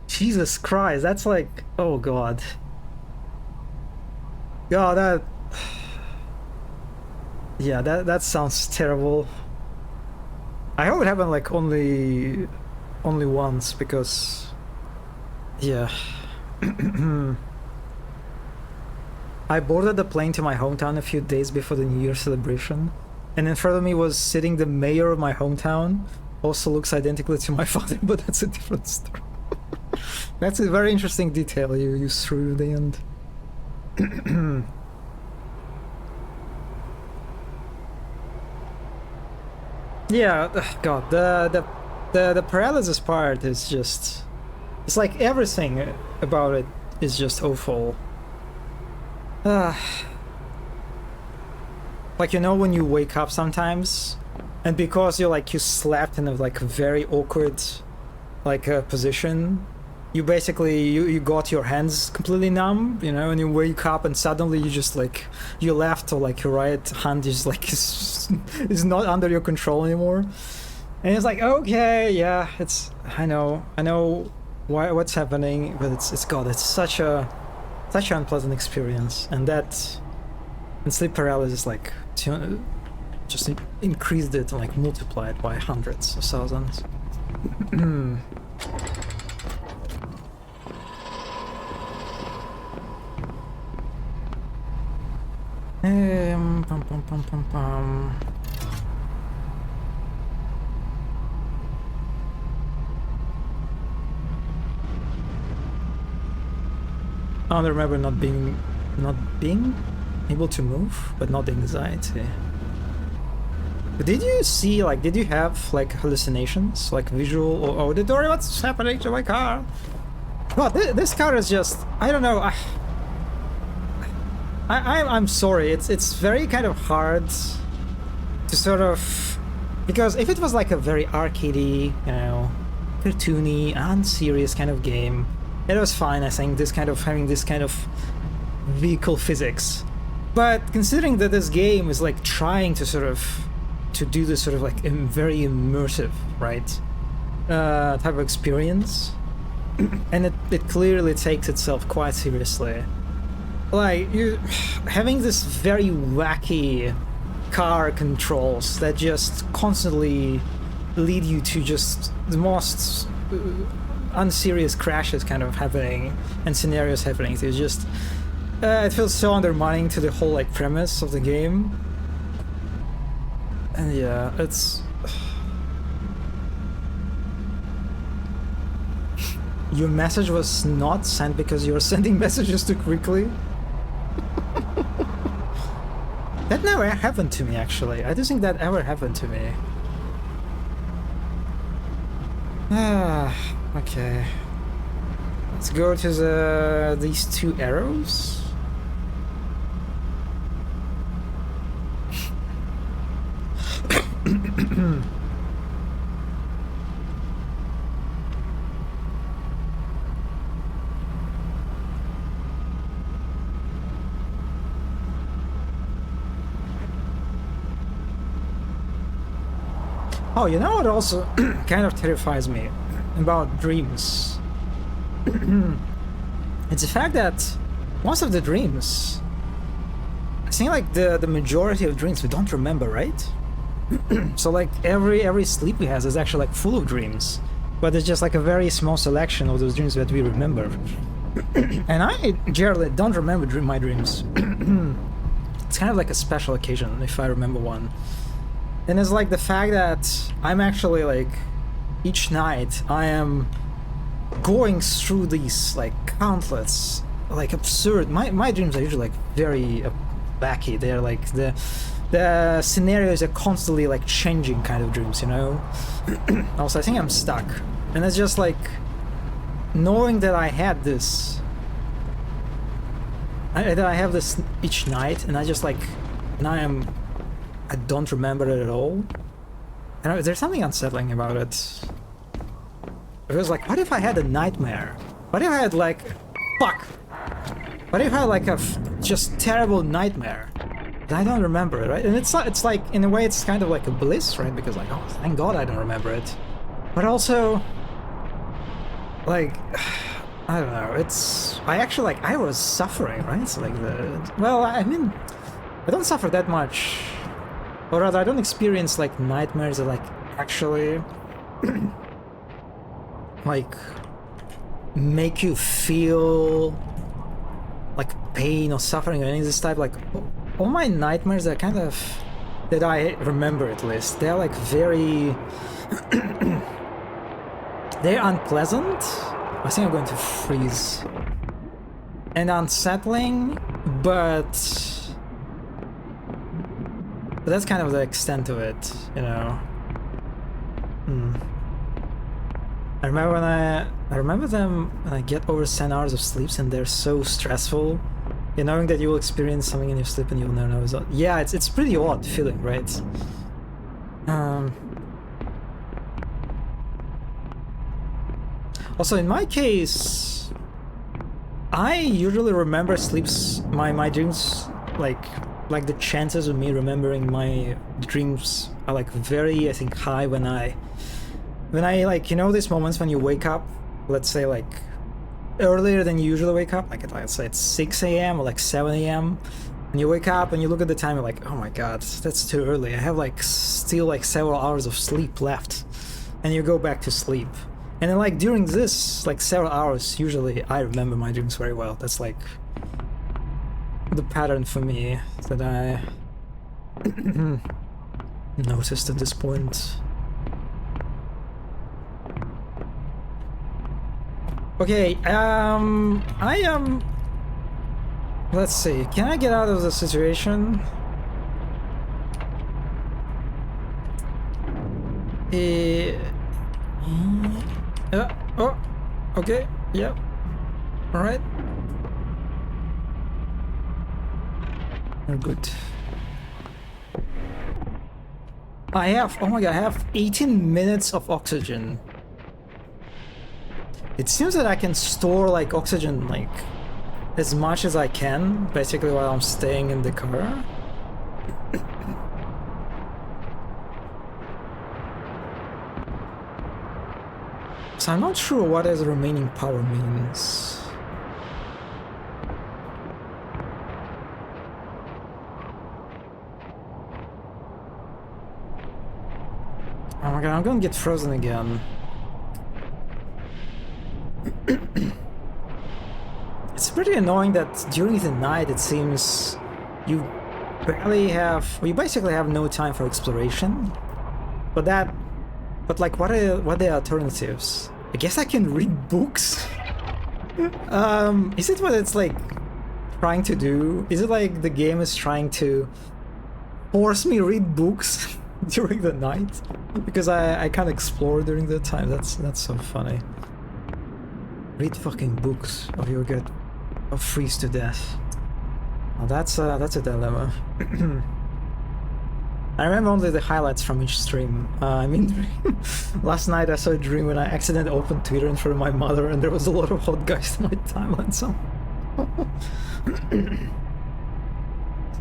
Jesus Christ, that's like, oh god. God, that... Yeah, that sounds terrible. I hope it happened like only once, because... Yeah. I boarded the plane to my hometown a few days before the New Year celebration, and in front of me was sitting the mayor of my hometown. Also looks identically to my father, but that's a different story. That's a very interesting detail you threw at the end. Yeah, god, the paralysis part is just... It's like everything about it is just awful. Like, you know, when you wake up sometimes, and because you slept in a like very awkward like position, you basically you got your hands completely numb, you know, and you wake up and suddenly you just like your left or like your right hand is like is not under your control anymore, and it's like, okay, yeah, it's I know what's happening, but it's god, it's such an unpleasant experience, and sleep paralysis like just increased it and like multiplied by hundreds of thousands. I remember not being able to move, but not the anxiety. But did you see, like, did you have like hallucinations, like visual or auditory? What's happening to my car? God, this car is just, I don't know. I'm sorry. It's very kind of hard to sort of, because if it was like a very arcadey, you know, cartoony, unserious kind of game, it was fine. I think having this kind of vehicle physics. But considering that this game is like trying to sort of do this sort of like very immersive, right, type of experience, and it clearly takes itself quite seriously. Like, you having this very wacky car controls that just constantly lead you to just the most unserious crashes kind of happening and scenarios happening. It's just it feels so undermining to the whole like premise of the game. And yeah, it's your message was not sent because you're sending messages too quickly. That never happened to me, actually. I don't think that ever happened to me. Ah, okay. Let's go to these two arrows. Oh, you know what also kind of terrifies me about dreams? It's the fact that most of the dreams, I think like the majority of dreams we don't remember, right? So like every sleep we have is actually like full of dreams, but it's just like a very small selection of those dreams that we remember. And I generally don't remember my dreams. It's kind of like a special occasion if I remember one. And it's like the fact that I'm actually like each night I am going through these like countless like absurd my dreams are usually like very wacky. They're like the scenarios are constantly like changing kind of dreams, you know. Also I think I'm stuck, and it's just like knowing that I had this that I have this each night, and I just like now I don't remember it at all. And there's something unsettling about it. Because like, what if I had a nightmare? What if I had like, fuck! What if I had like a just terrible nightmare? And I don't remember it, right? And it's like, in a way it's kind of like a bliss, right? Because like, oh, thank God I don't remember it. But also, like, I don't know, I was suffering, right? So like well, I mean, I don't suffer that much. Or rather, I don't experience like nightmares that like actually like make you feel like pain or suffering or any of this type. Like all my nightmares are kind of, that I remember at least, they're like very they're unpleasant. I think I'm going to freeze. And unsettling, but that's kind of the extent of it, you know. I remember them when I get over 10 hours of sleeps and they're so stressful. You knowing that you will experience something in your sleep and you'll never know result. Yeah, it's pretty odd feeling, right? Also, in my case, I usually remember sleeps, my dreams, like the chances of me remembering my dreams are like very, I think, high when I like, you know, these moments when you wake up, let's say like earlier than you usually wake up, like let's say it's 6 a.m. or like 7 a.m. and you wake up and you look at the time, you're like, oh my god, that's too early. I have like still like several hours of sleep left, and you go back to sleep. And then like during this like several hours, usually I remember my dreams very well. That's like the pattern for me that I noticed at this point. Okay, I am... Let's see, can I get out of the situation? Oh, okay, yep, alright. We're good. I have, oh my god, I have 18 minutes of oxygen. It seems that I can store like oxygen like as much as I can, basically while I'm staying in the car. So I'm not sure what his remaining power means. Oh my god, I'm gonna get frozen again. It's pretty annoying that during the night it seems you barely have, well, you basically have no time for exploration. But like what are the alternatives? I guess I can read books? Is it what it's like trying to do? Is it like the game is trying to force me read books during the night? Because I can't explore during the time. That's so funny. Read fucking books or you'll get or freeze to death. Well, that's a dilemma. I remember only the highlights from each stream. I mean, last night I saw a dream when I accidentally opened Twitter in front of my mother and there was a lot of hot guys in my timeline, so...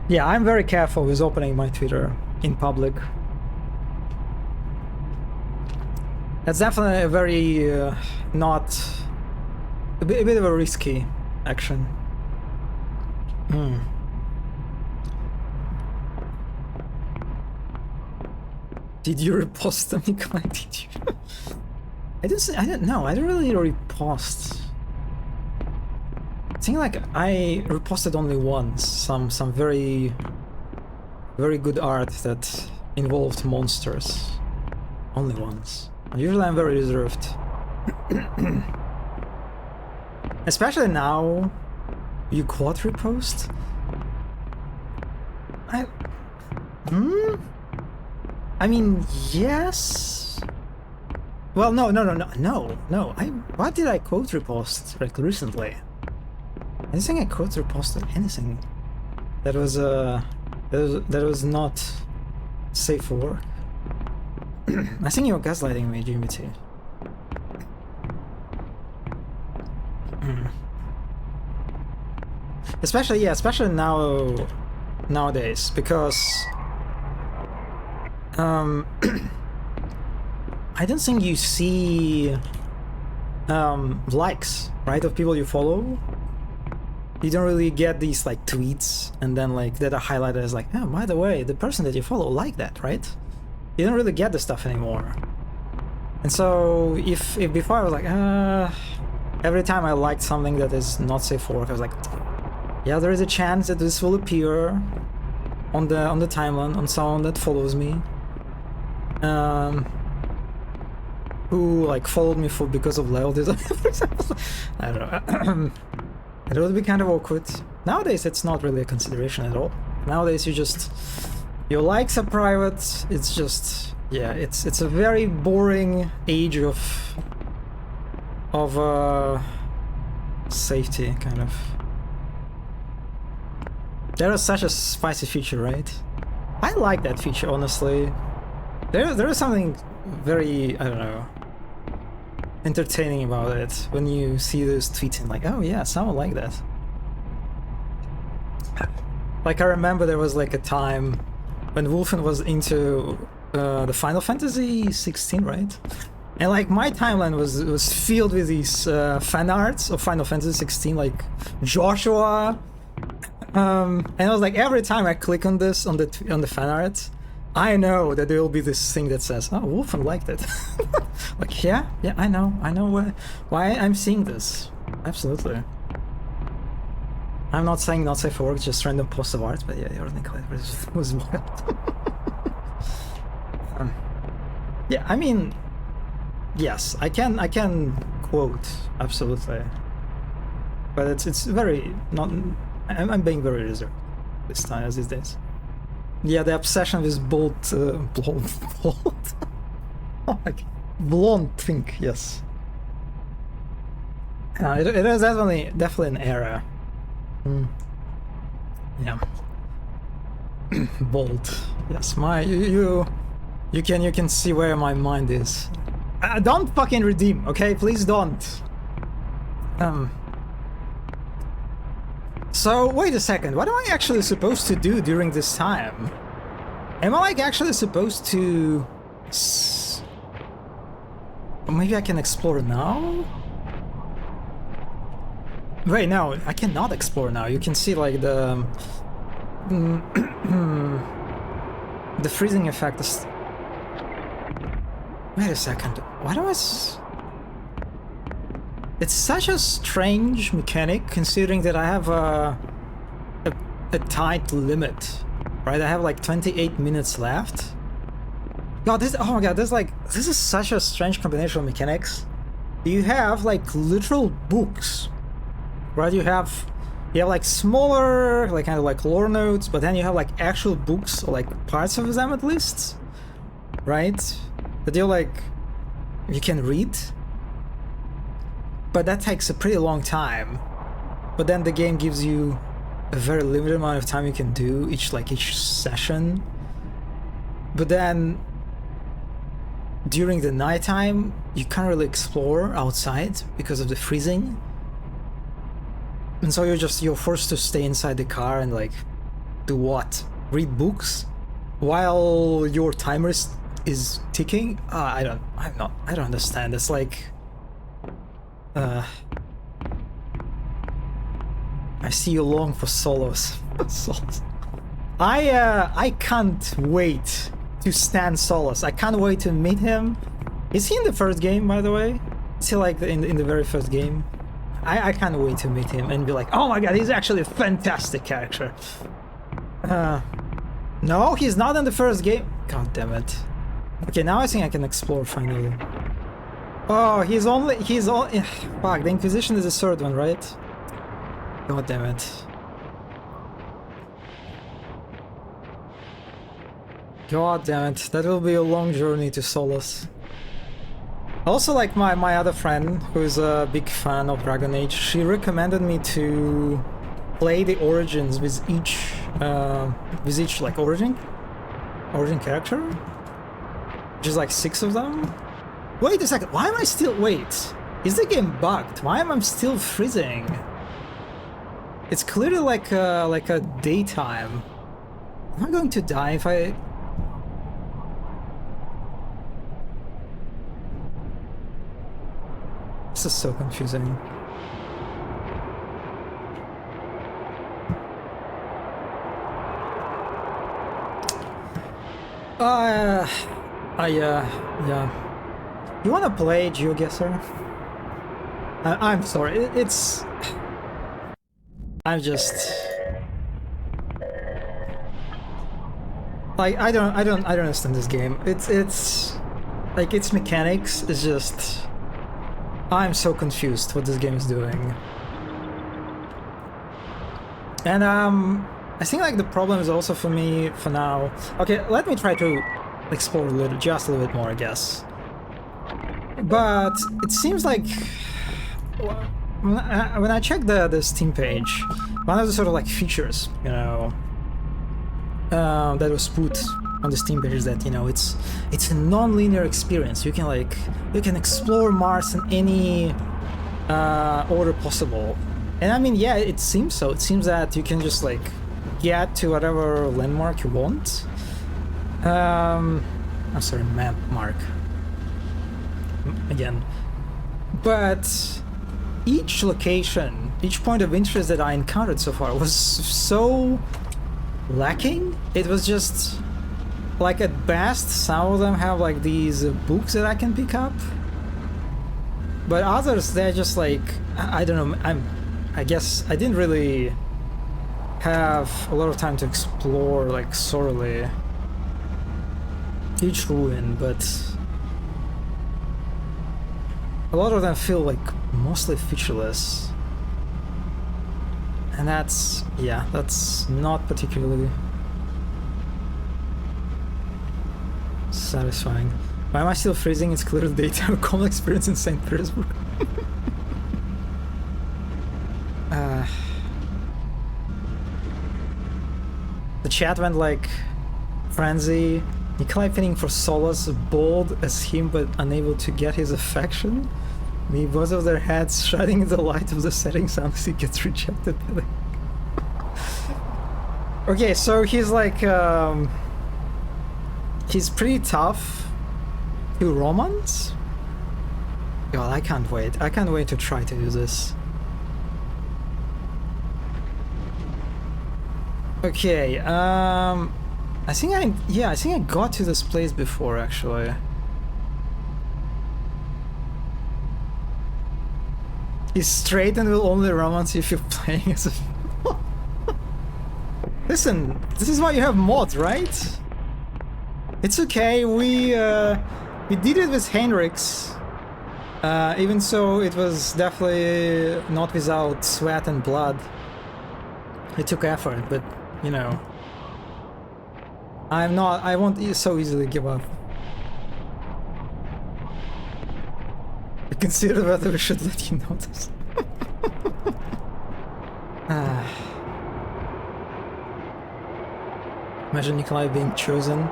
Yeah, I'm very careful with opening my Twitter in public. That's definitely a very, not... a bit of a risky action. Did you repost them, Nikolai? Did you? I didn't know. I didn't really repost. I think like I reposted only once some very good art that involved monsters. Only once. Usually I'm very reserved. Especially now, you quad repost? I mean, yes. Well, no. What did I quote repost like recently? I don't think I quote reposted anything that was not safe for work. I think you're gaslighting me, GMT. Especially nowadays, because I don't think you see likes, right, of people you follow. You don't really get these like tweets and then like that are highlighted as like, oh, by the way, the person that you follow liked that, right? You don't really get the stuff anymore. And so if before I was like, every time I liked something that is not safe for work, I was like, yeah, there is a chance that this will appear on the timeline on someone that follows me, who like followed me because of level design, for example. I don't know. It would be kind of awkward. Nowadays, it's not really a consideration at all. Nowadays, your likes are private. It's just, yeah, it's a very boring age of safety, kind of. There is such a spicy feature, right? I like that feature, honestly. There is something very, I don't know, entertaining about it when you see those tweets and like, oh yeah, someone like that. Like I remember there was like a time when Wolfen was into the Final Fantasy 16, right? And like my timeline was filled with these fan arts of Final Fantasy 16, like Joshua. And I was like, every time I click on this on the fan art, I know that there will be this thing that says, "Oh, Wolfen liked it." Like, yeah, I know why I'm seeing this. Absolutely. I'm not saying not safe for work, just random posts of art, but yeah, your link was wild. Yeah, I mean, yes, I can quote absolutely, but it's very not. I'm being very reserved this time, as these days. Yeah, the obsession with blonde pink, yes. It is definitely an era. Yeah. Bold. Yes, you can see where my mind is. Don't fucking redeem, okay? Please don't. So, wait a second, what am I actually supposed to do during this time? Am I like actually supposed to... Maybe I can explore now? Wait, no, I cannot explore now. You can see like the... the freezing effect is... Wait a second, what was... It's such a strange mechanic, considering that I have a tight limit, right? I have like 28 minutes left. God, oh my god, this is such a strange combination of mechanics. you have like literal books, right? You have like smaller, like kind of like lore notes, but then you have like actual books, or like parts of them at least, right? That you can read. But that takes a pretty long time. But then the game gives you a very limited amount of time you can do each session. But then during the nighttime, you can't really explore outside because of the freezing. And so you're forced to stay inside the car and like do what? Read books while your timer is ticking? I don't understand. It's like I see you long for solos. I can't wait to stand Solus. I can't wait to meet him. Is he in the first game, by the way? Is he like in the very first game? I can't wait to meet him and be like, oh my god, he's actually a fantastic character. No, he's not in the first game. God damn it. Okay, now I think I can explore finally. Oh, he's all. Fuck, the Inquisition is the third one, right? God damn it. God damn it, that will be a long journey to Solus. Also, like my other friend, who's a big fan of Dragon Age, she recommended me to play the origins with each like origin character, which is like 6 of them. Wait a second, why am I still? Wait, is the game bugged? Why am I still freezing? It's clearly like a daytime. Am I going to die if I? This is so confusing. Yeah. You wanna play GeoGuessr? I'm sorry, it's... I'm just... Like, I don't understand this game. It's... Like, its mechanics is just... I'm so confused what this game is doing. And I think like the problem is also for me for now. Okay, let me try to explore just a little bit more, I guess. But it seems like when I check the Steam page, one of the sort of like features, you know, that was put on the Steam page is that, you know, it's a non-linear experience. You can explore Mars in any order possible. And I mean, yeah, it seems so. It seems that you can just like get to whatever landmark you want. I'm sorry, map mark. Again. But each location, each point of interest that I encountered so far was so lacking. It was just like at best some of them have like these books that I can pick up, but others they're just like, I don't know, I guess I didn't really have a lot of time to explore like thoroughly each ruin, but a lot of them feel like mostly featureless, and that's not particularly satisfying. Why am I still freezing? It's clearly daytime, a common experience in St. Petersburg. The chat went like frenzy. Nikolai pinning for Solus, bold as him but unable to get his affection. Me, both of their heads shining in the light of the setting sun as he gets rejected by the... Okay, so he's like he's pretty tough to romance. God, I can't wait. I can't wait to try to do this. Okay, I think I got to this place before, actually. He's straight and will only romance if you're playing as a... Listen, this is why you have mods, right? It's okay, we did it with Heinrichs Even so, it was definitely not without sweat and blood. It took effort, but you know, I won't so easily give up. I consider whether we should let you know this. Imagine Nikolai being chosen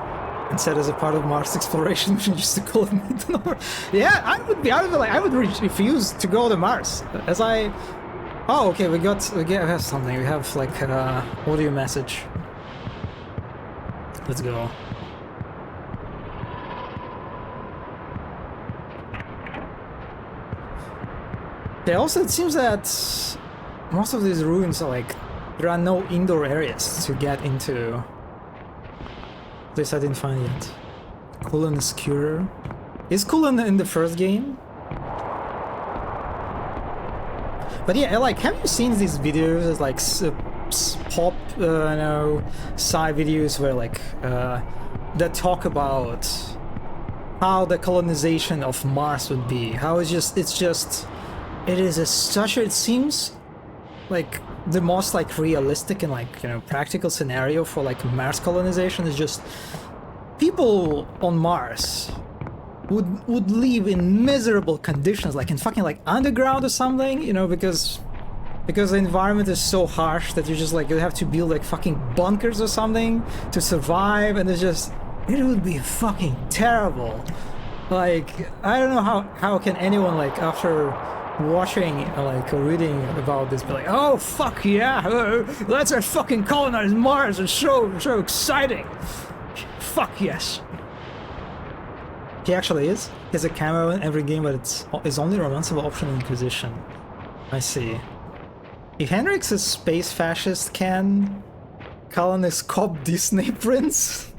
instead as a part of Mars exploration mission just to call it mid-November. Yeah, I would refuse to go to Mars. As I... Oh, okay, we have something. We have like audio message. Let's go. Yeah, also it seems that most of these ruins are like, there are no indoor areas to get into. At least I didn't find yet. Cullen is curer. Is Cullen in the first game? But yeah, like, have you seen these videos, like pop, you know, side videos where like that talk about how the colonization of Mars would be? How it seems like the most like realistic and like, you know, practical scenario for like Mars colonization is just people on Mars would live in miserable conditions, like in fucking like underground or something, you know, because the environment is so harsh that you just like you have to build like fucking bunkers or something to survive, and it would be fucking terrible. Like, I don't know how can anyone like after watching like or reading about this be like, oh fuck yeah, let's fucking colonize Mars, it's so exciting. Fuck yes. He actually is. He has a cameo in every game, but it's only romanceable option in Inquisition. I see. If Henrik's a space fascist, can Cullen is cop Disney prince?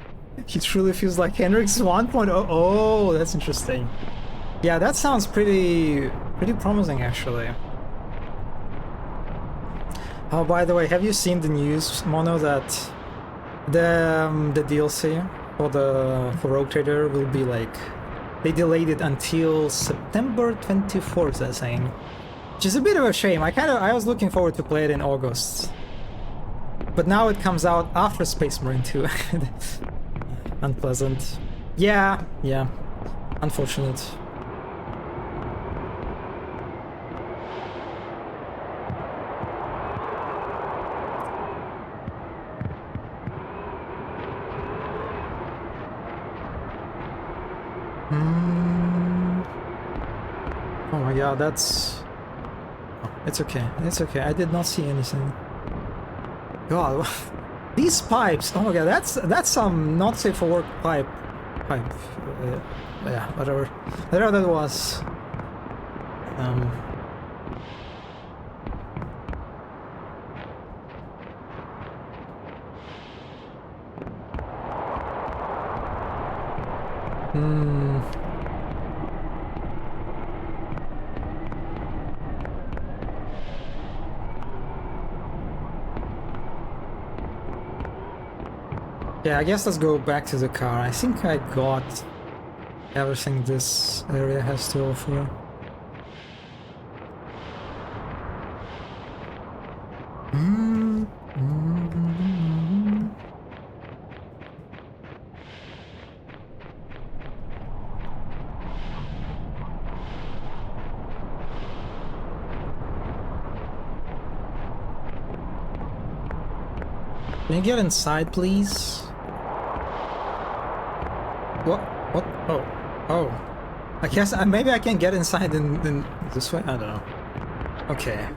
He truly feels like Henrik's 1.0. Oh, that's interesting. Yeah, that sounds pretty promising actually. Oh, by the way, have you seen the news, Mono, that the DLC for Rogue Trader will be like, they delayed it until September 24th, they're saying. Which is a bit of a shame. I was looking forward to play it in August. But now it comes out after Space Marine 2. Unpleasant. Yeah. Unfortunate. Oh my god, that's... Oh, it's okay, I did not see anything. God, these pipes, oh my god, that's some not safe for work pipe. Yeah, whatever that was. Yeah, I guess let's go back to the car. I think I got everything this area has to offer. Can you get inside, please? What? Oh. I guess maybe I can get inside in this way? I don't know. Okay.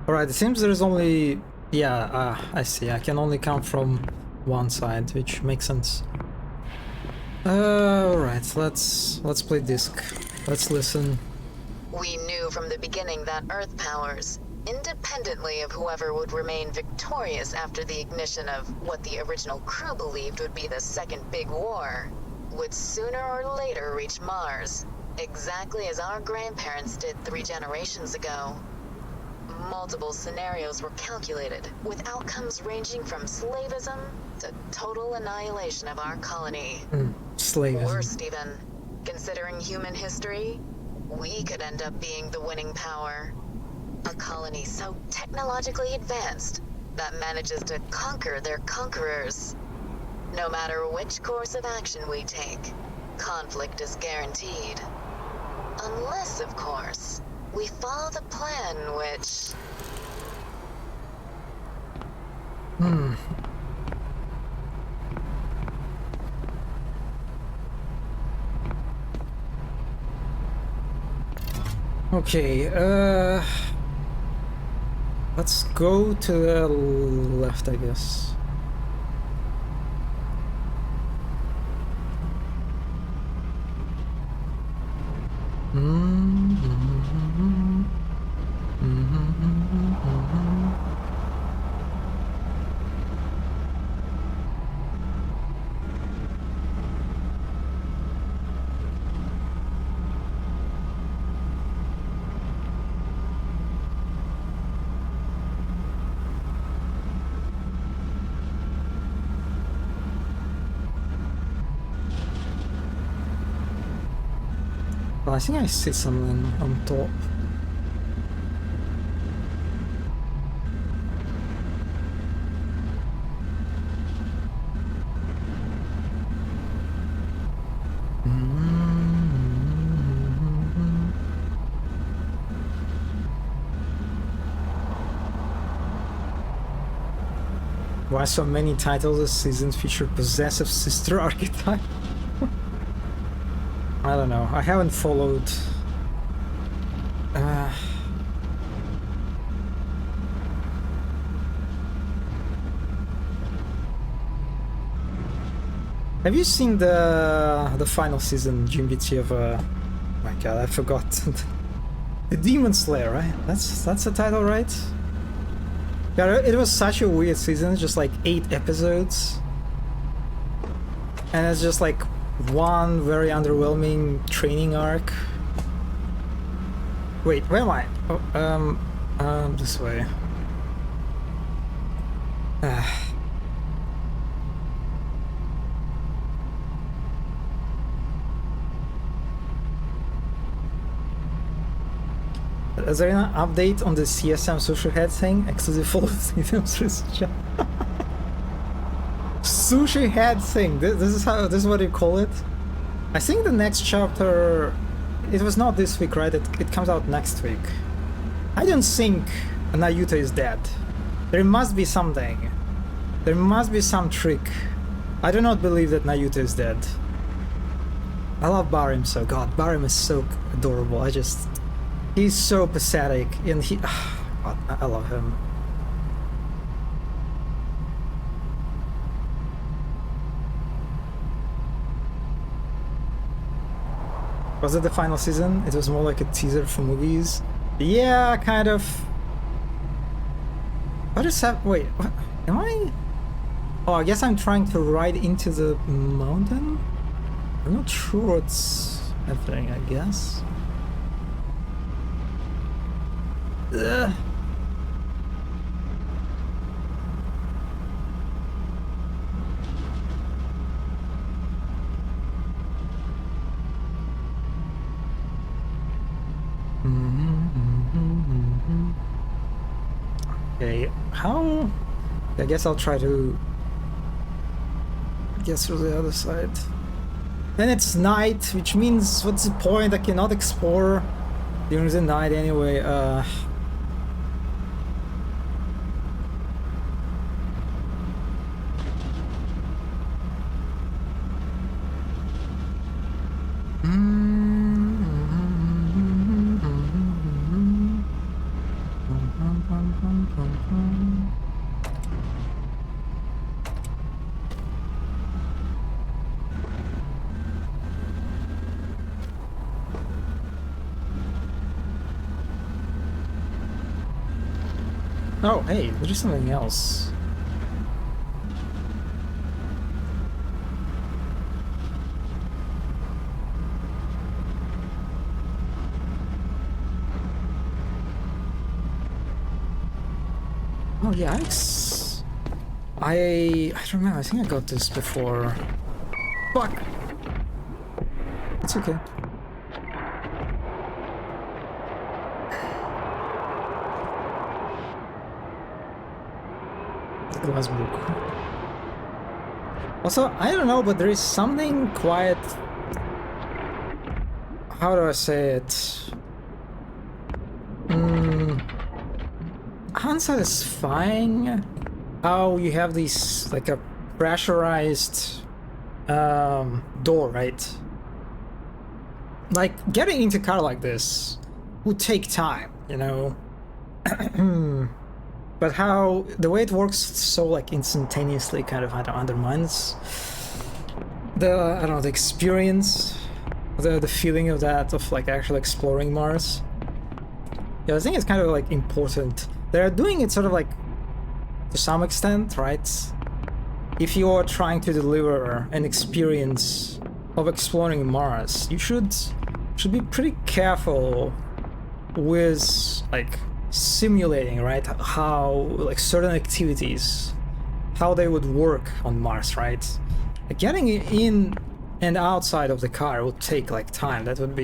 Alright, it seems there's only... Yeah, I see. I can only come from one side, which makes sense. Alright, let's play disc. Let's listen. We knew from the beginning that Earth powers, independently of whoever would remain victorious after the ignition of what the original crew believed would be the second big war, would sooner or later reach Mars, exactly as our grandparents did 3 generations ago. Multiple scenarios were calculated, with outcomes ranging from slavism to total annihilation of our colony. Slavism. Worst even, considering human history, we could end up being the winning power. A colony so technologically advanced that manages to conquer their conquerors. No matter which course of action we take, conflict is guaranteed. Unless, of course, we follow the plan, which... Okay, let's go to the left, I guess. Well, I think I see something on top. Why so many titles this season feature possessive sister archetype? I don't know. I haven't followed. Have you seen the final season GMBT of my god, I forgot. The Demon Slayer, right? That's the title, right? Yeah, it was such a weird season, just like 8 episodes. And it's just like one very underwhelming training arc. Wait, where am I? Oh, this way. Is there an update on the CSM social head thing? Exclusive follow items research. Sushi head thing. This is what you call it. I think the next chapter. It was not this week, right? It comes out next week. I don't think Nayuta is dead. There must be something. There must be some trick. I do not believe that Nayuta is dead. I love Barim so. God, Barim is so adorable. He's so pathetic, and God, I love him. Was it the final season? It was more like a teaser for movies. Yeah, kind of. What is that? Wait, what? Am I? Oh, I guess I'm trying to ride into the mountain? I'm not sure what's happening, I guess. Ugh. Okay, how? I guess I'll try to get through the other side. Then it's night, which means what's the point? I cannot explore during the night anyway. Oh, hey, there's something else. Oh yeah, I don't remember. I think I got this before. Fuck. It's okay. glass book. Also, I don't know, but there is something quite... How do I say it? Unsatisfying how you have these, like, a pressurized door, right? Like, getting into a car like this would take time, you know? But how the way it works so like instantaneously kind of undermines the, I don't know, the experience, the feeling of that, of like actually exploring Mars. Yeah, I think it's kind of like important. They're doing it sort of like to some extent, right? If you are trying to deliver an experience of exploring Mars, you should be pretty careful with like simulating, right, how like certain activities, how they would work on Mars, right? Like, getting in and outside of the car would take like time. That wouldn't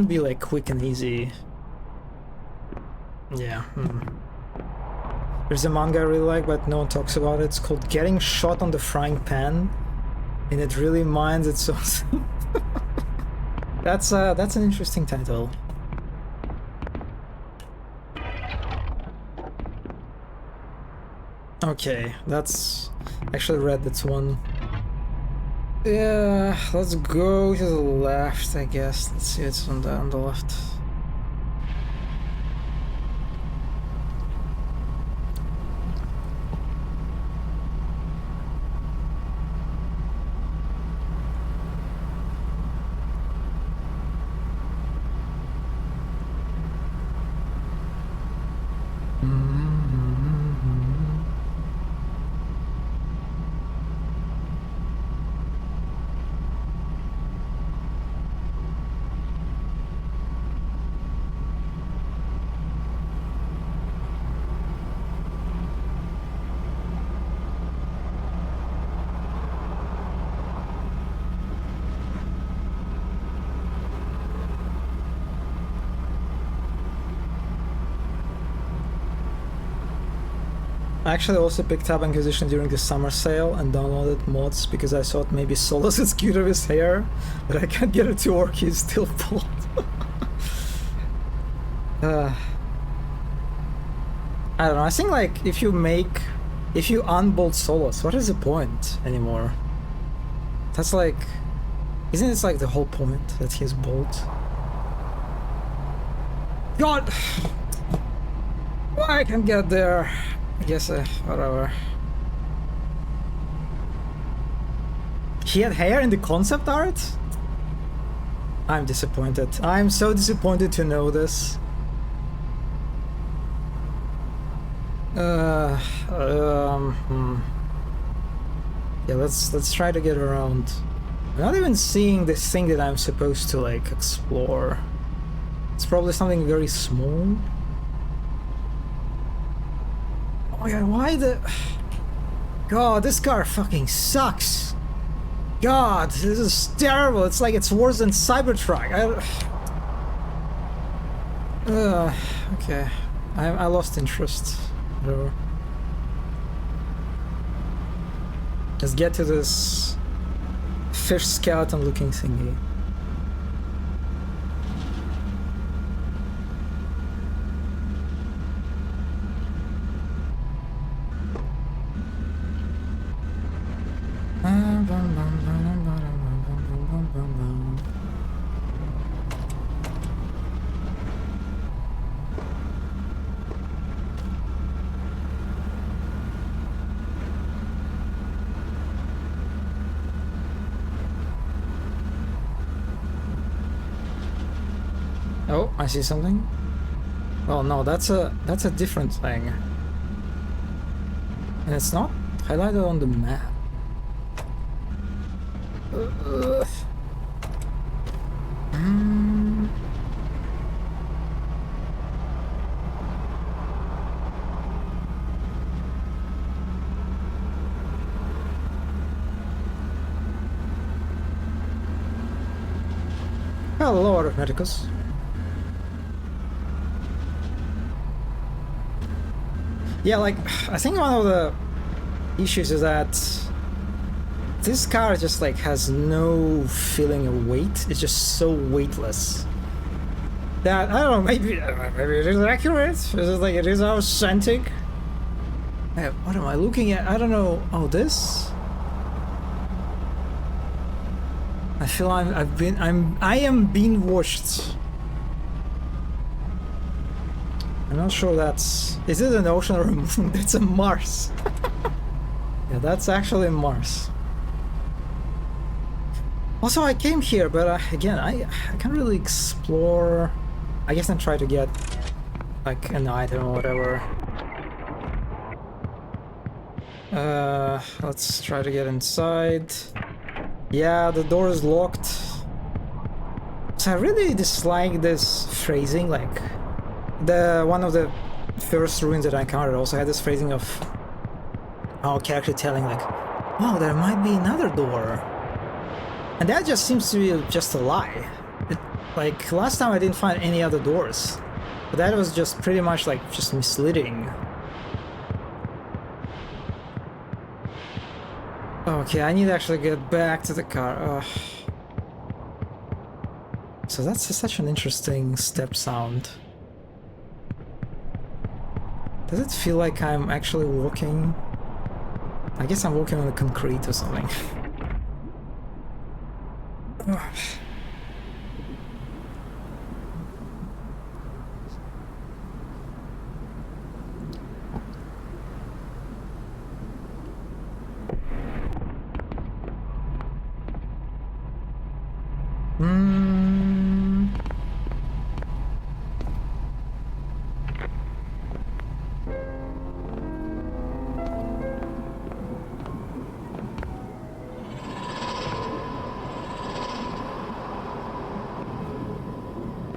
be like quick and easy. Yeah. There's a manga I really like, but no one talks about it. It's called Getting Shot on the Frying Pan, and it really minds its own. That's an interesting title. Okay, that's actually read that one. Yeah, let's go to the left, I guess. Let's see, it's on the left. I actually also picked up Inquisition during the summer sale and downloaded mods because I thought maybe Solos is cute of his hair, but I can't get it to work, he's still bald. I don't know, I think like if you unbold Solos, what is the point anymore? That's like, isn't it like the whole point that he's bald? God! Why I can't get there? I guess, whatever. He had hair in the concept art? I'm disappointed. I'm so disappointed to know this. Yeah, let's try to get around. I'm not even seeing this thing that I'm supposed to like explore. It's probably something very small. Oh yeah, why the... God, this car fucking sucks. God, this is terrible. It's like it's worse than Cybertruck. Okay. I lost interest. Whatever. Let's get to this fish skeleton looking thingy. Oh, I see something. Oh no, that's a different thing. And it's not highlighted on the map. Hello, Arithmeticus. Yeah, like, I think one of the issues is that this car just like has no feeling of weight. It's just so weightless. That, I don't know, maybe it is accurate? Is it like it is authentic? What am I looking at? I don't know. Oh, this? I feel I am being watched. I'm not sure that's... Is it an ocean or a moon? It's a Mars. Yeah, that's actually Mars. Also, I came here, but again, I can't really explore. I guess I try to get like an item or whatever. Let's try to get inside. Yeah, the door is locked. So I really dislike this phrasing, like one of the first ruins that I encountered also had this phrasing of our character telling like, "Oh, there might be another door," and that just seems to be just a lie. Like last time I didn't find any other doors, but that was just pretty much like just misleading. Okay, I need to actually get back to the car. So that's such an interesting step sound. Does it feel like I'm actually walking? I guess I'm walking on the concrete or something.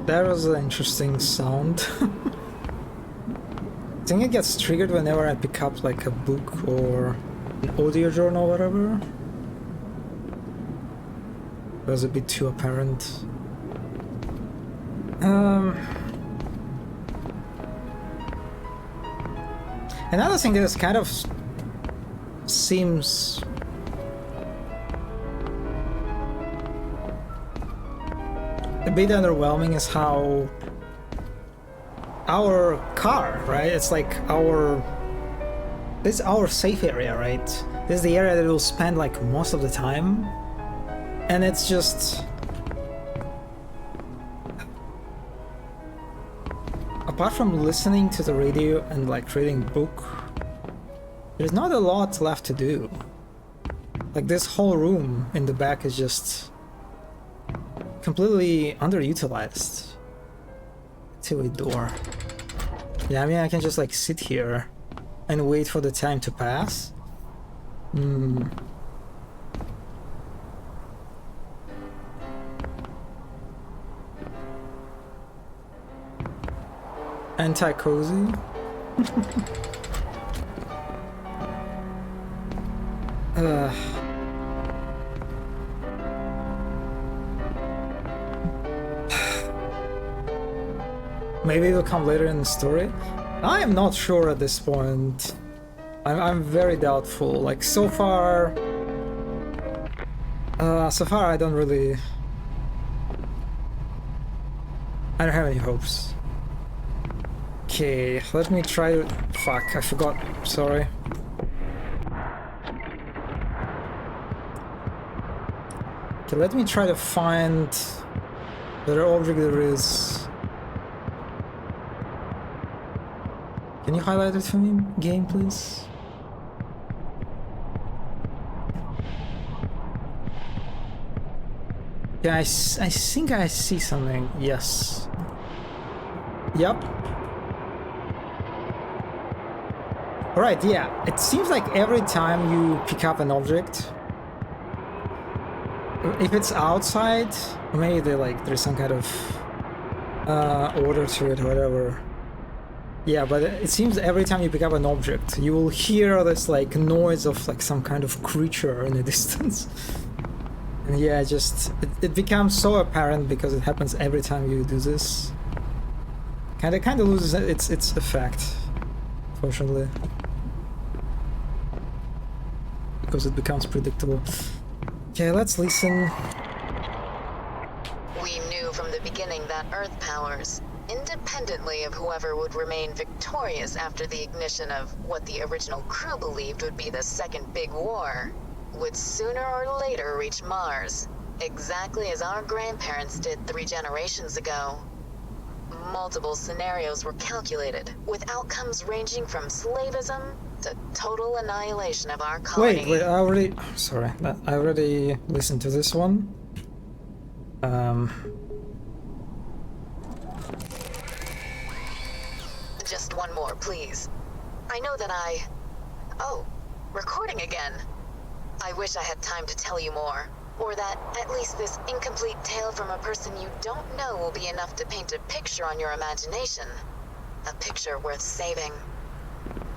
That was an interesting sound. I think it gets triggered whenever I pick up like a book or an audio journal or whatever. It was a bit too apparent. Another thing that is kind of seems a bit underwhelming is how our car, right? It's like this is our safe area, right? This is the area that we'll spend like most of the time, and it's just apart from listening to the radio and like reading book, there's not a lot left to do. Like this whole room in the back is just completely underutilized. Two-way door. Yeah, I mean I can just like sit here and wait for the time to pass. Anti-cozy. Maybe it'll come later in the story. I am not sure at this point. I'm very doubtful. Like so far I don't have any hopes. Okay, let me try to... Fuck, I forgot. Sorry. Okay, let me try to find the object there is. Can you highlight it for me, game, please? Yeah, I think I see something. Yes. Yep. Right, yeah. It seems like every time you pick up an object, if it's outside, maybe there's some kind of order to it or whatever. Yeah, but it seems every time you pick up an object, you will hear this like noise of like some kind of creature in the distance. And yeah, it becomes so apparent because it happens every time you do this. Kind of loses its effect unfortunately. Because it becomes predictable. Okay, let's listen. We knew from the beginning that Earth powers, independently of whoever would remain victorious after the ignition of what the original crew believed would be the second big war, would sooner or later reach Mars, exactly as our grandparents did 3 generations ago. Multiple scenarios were calculated, with outcomes ranging from slavism to total annihilation of our colony. Wait, sorry, I already listened to this one. Just one more, please. I know that Oh, recording again. I wish I had time to tell you more, or that at least this incomplete tale from a person you don't know will be enough to paint a picture on your imagination. A picture worth saving.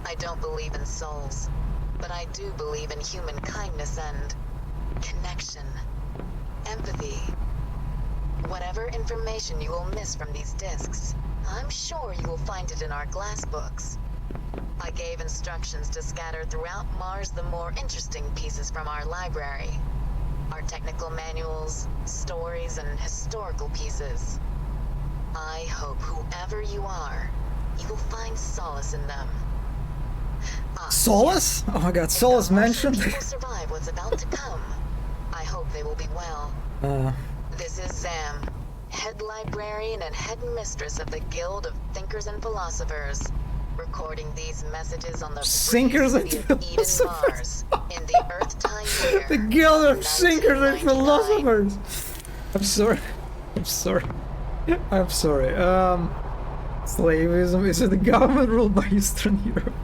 I don't believe in souls, but I do believe in human kindness and connection, empathy. Whatever information you will miss from these discs, I'm sure you will find it in our glass books. I gave instructions to scatter throughout Mars the more interesting pieces from our library. Our technical manuals, stories, and historical pieces. I hope whoever you are, you will find solace in them. Solace? Oh my god, Solace mentioned? If people survive what's about to come, I hope they will be well. This is Zam, head librarian and head mistress of the Guild of Thinkers and Philosophers, recording these messages on the Thinkers and frequency of Eden Philosophers. Mars in the Earth time year. The Guild of Thinkers and 1999. Philosophers! I'm sorry. I'm sorry. Slavism is a government ruled by Eastern Europe.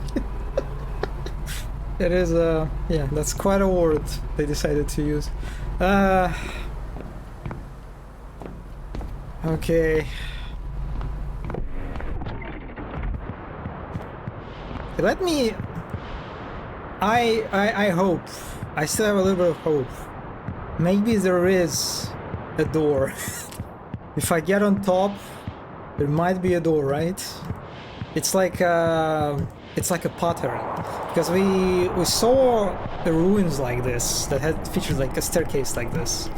It is, yeah, that's quite a word they decided to use. Okay. Let me... I hope. I still have a little bit of hope. Maybe there is a door. If I get on top, there might be a door, right? It's like a pattern. Because we saw the ruins like this that had featured like a staircase like this.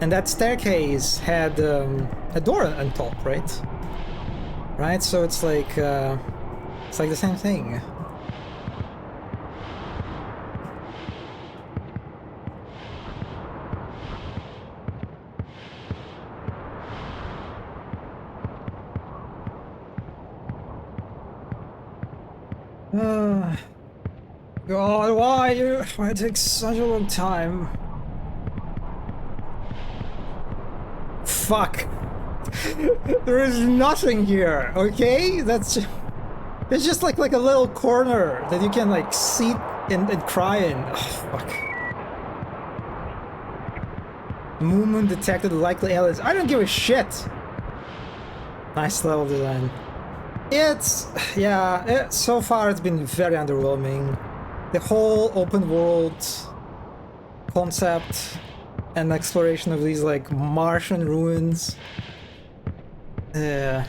And that staircase had a door on top, right? Right, so it's like the same thing. God, why it takes such a long time? Fuck. There is nothing here, okay? It's just like a little corner that you can like sit and cry in. Oh, fuck. Movement detected, likely aliens. I don't give a shit. Nice level design. So far it's been very underwhelming. The whole open world concept and exploration of these like Martian ruins. It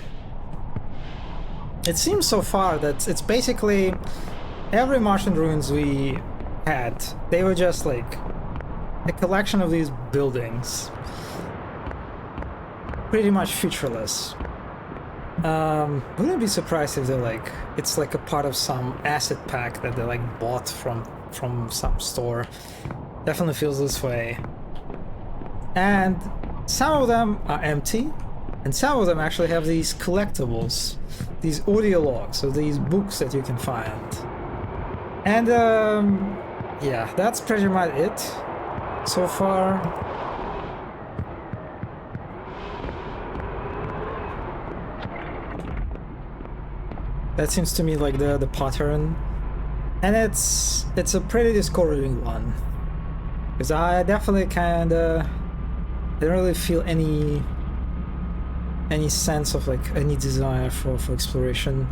seems so far that it's basically every Martian ruins we had. They were just like a collection of these buildings. Pretty much featureless. Wouldn't be surprised if they're like, it's like a part of some asset pack that they like bought from some store. Definitely feels this way. And some of them are empty, and some of them actually have these collectibles, these audio logs, so these books that you can find. And yeah, that's pretty much it so far. That seems to me like the pattern, and it's a pretty discouraging one, because I definitely kinda didn't really feel any sense of like any desire for exploration.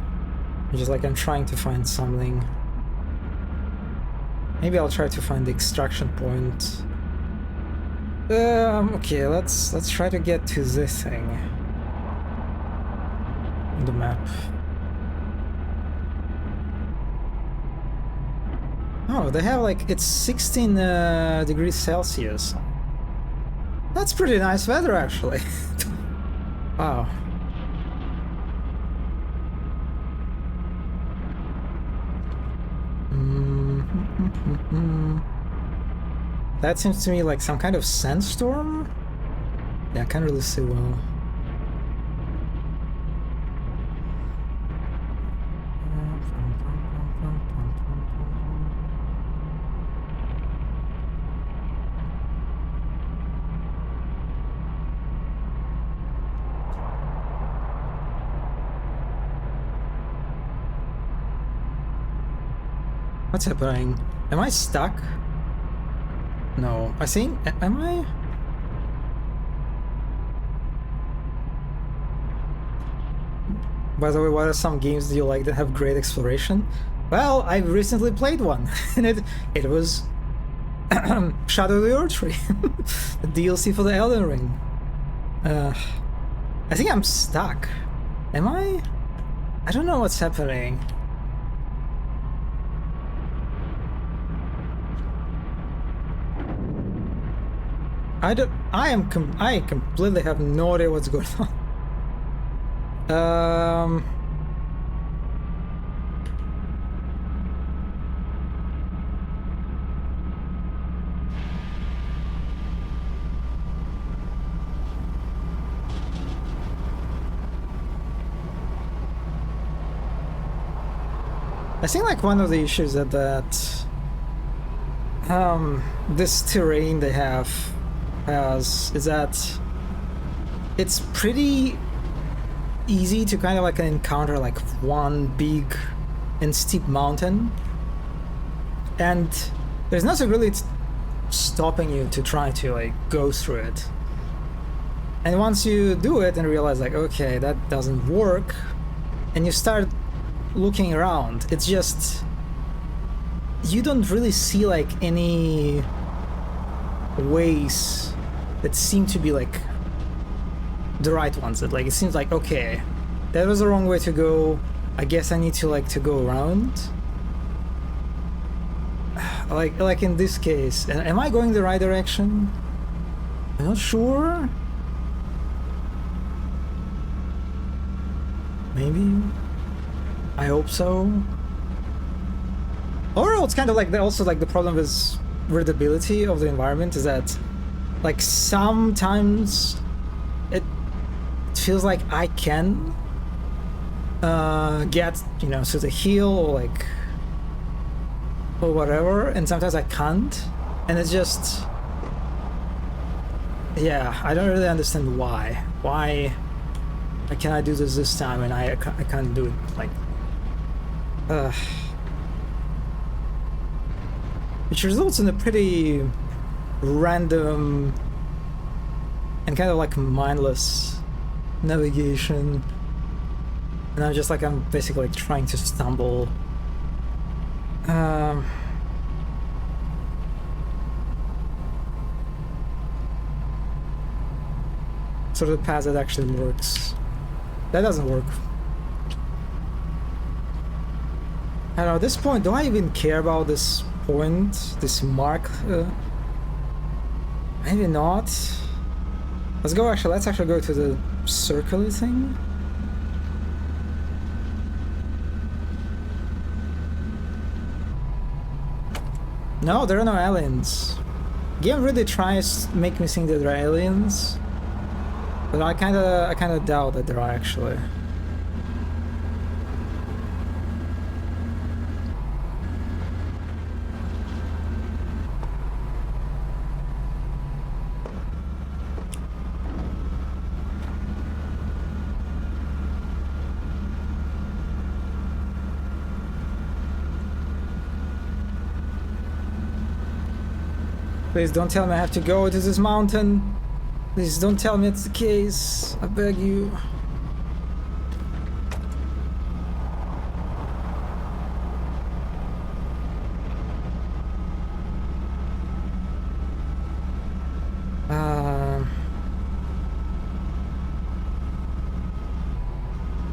It's just like I'm trying to find something. Maybe I'll try to find the extraction point. Okay, let's try to get to this thing on the map. Oh, they have like, it's 16 degrees Celsius. That's pretty nice weather, actually. Wow. That seems to me like some kind of sandstorm? Yeah, I can't really see well. What's happening? Am I stuck? No. I think... Am I? By the way, what are some games do you like that have great exploration? Well, I recently played one, and it was Shadow of the Earth Tree, the DLC for the Elden Ring. I think I'm stuck. Am I? I don't know what's happening. I completely have no idea what's going on. I think like one of the issues that this terrain they have is that it's pretty easy to kind of like encounter like one big and steep mountain, and there's nothing really stopping you to try to like go through it. And once you do it and realize like, okay, that doesn't work, and you start looking around, it's just you don't really see like any ways that seem to be like the right ones. That like it seems like, okay, that was the wrong way to go, I guess I need to like to go around. Like in this case, am I going the right direction? I'm not sure. Maybe. I hope so. Overall, it's kind of like also like the problem with readability of the environment is that like sometimes it feels like I can get, you know, to the hill or like or whatever, and sometimes I can't, and it's just, yeah, I don't really understand why can I do this time and I can't do it, like which results in a pretty random and kind of like mindless navigation, and I'm just like, I'm basically like trying to stumble. Sort of the path that actually works. That doesn't work. I don't know, at this point, do I even care about this point, this mark? Maybe not. Let's actually go to the circle thing. No, there are no aliens. Game really tries to make me think that there are aliens, but I kinda doubt that there are actually. Please don't tell me I have to go to this mountain. Please don't tell me it's the case. I beg you.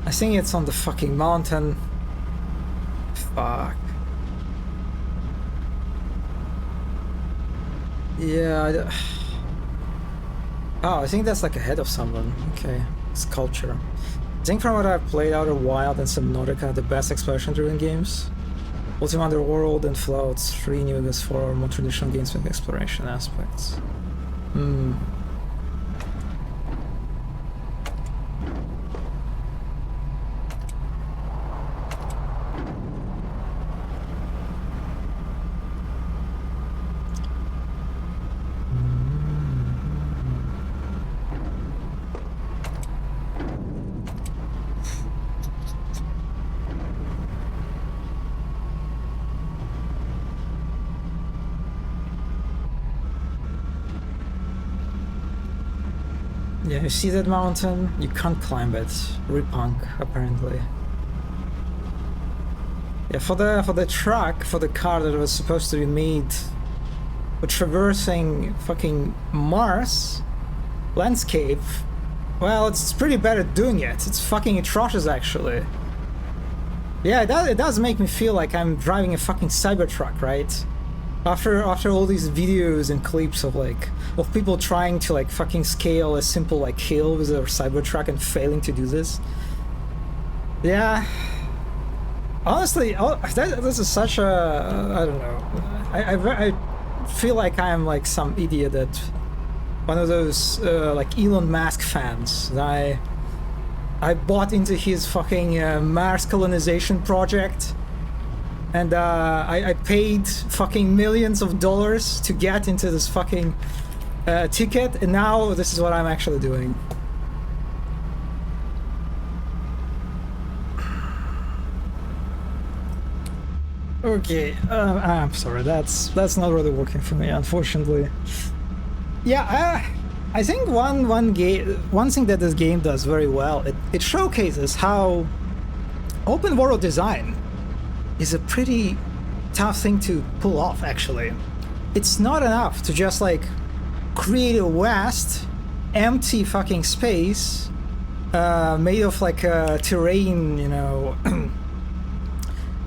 I think it's on the fucking mountain. Fuck. Yeah. Oh, I think that's like a head of someone. Okay, sculpture. I think from what I've played, Outer Wild and Subnautica are the best exploration-driven games. Ultima Underworld and Fallout 3 New Vegas 4 are more traditional games with exploration aspects. Hmm. Yeah, you see that mountain? You can't climb it. Repunk, apparently. Yeah, for the truck, for the car that was supposed to be made for traversing fucking Mars landscape, well, it's pretty bad at doing it. It's fucking atrocious, actually. Yeah, it does make me feel like I'm driving a fucking Cybertruck, right? After all these videos and clips of people trying to like fucking scale a simple like hill with their Cybertruck and failing to do this. Yeah. Honestly, this is such a I don't know. I feel like I'm like some idiot that one of those like Elon Musk fans that I bought into his fucking Mars colonization project. And I paid fucking millions of dollars to get into this fucking ticket, and now this is what I'm actually doing. Okay, I'm sorry, that's not really working for me, unfortunately. Yeah, I think one thing that this game does very well, it showcases how open world design is a pretty tough thing to pull off, actually. It's not enough to just like create a vast, empty fucking space made of like terrain, you know,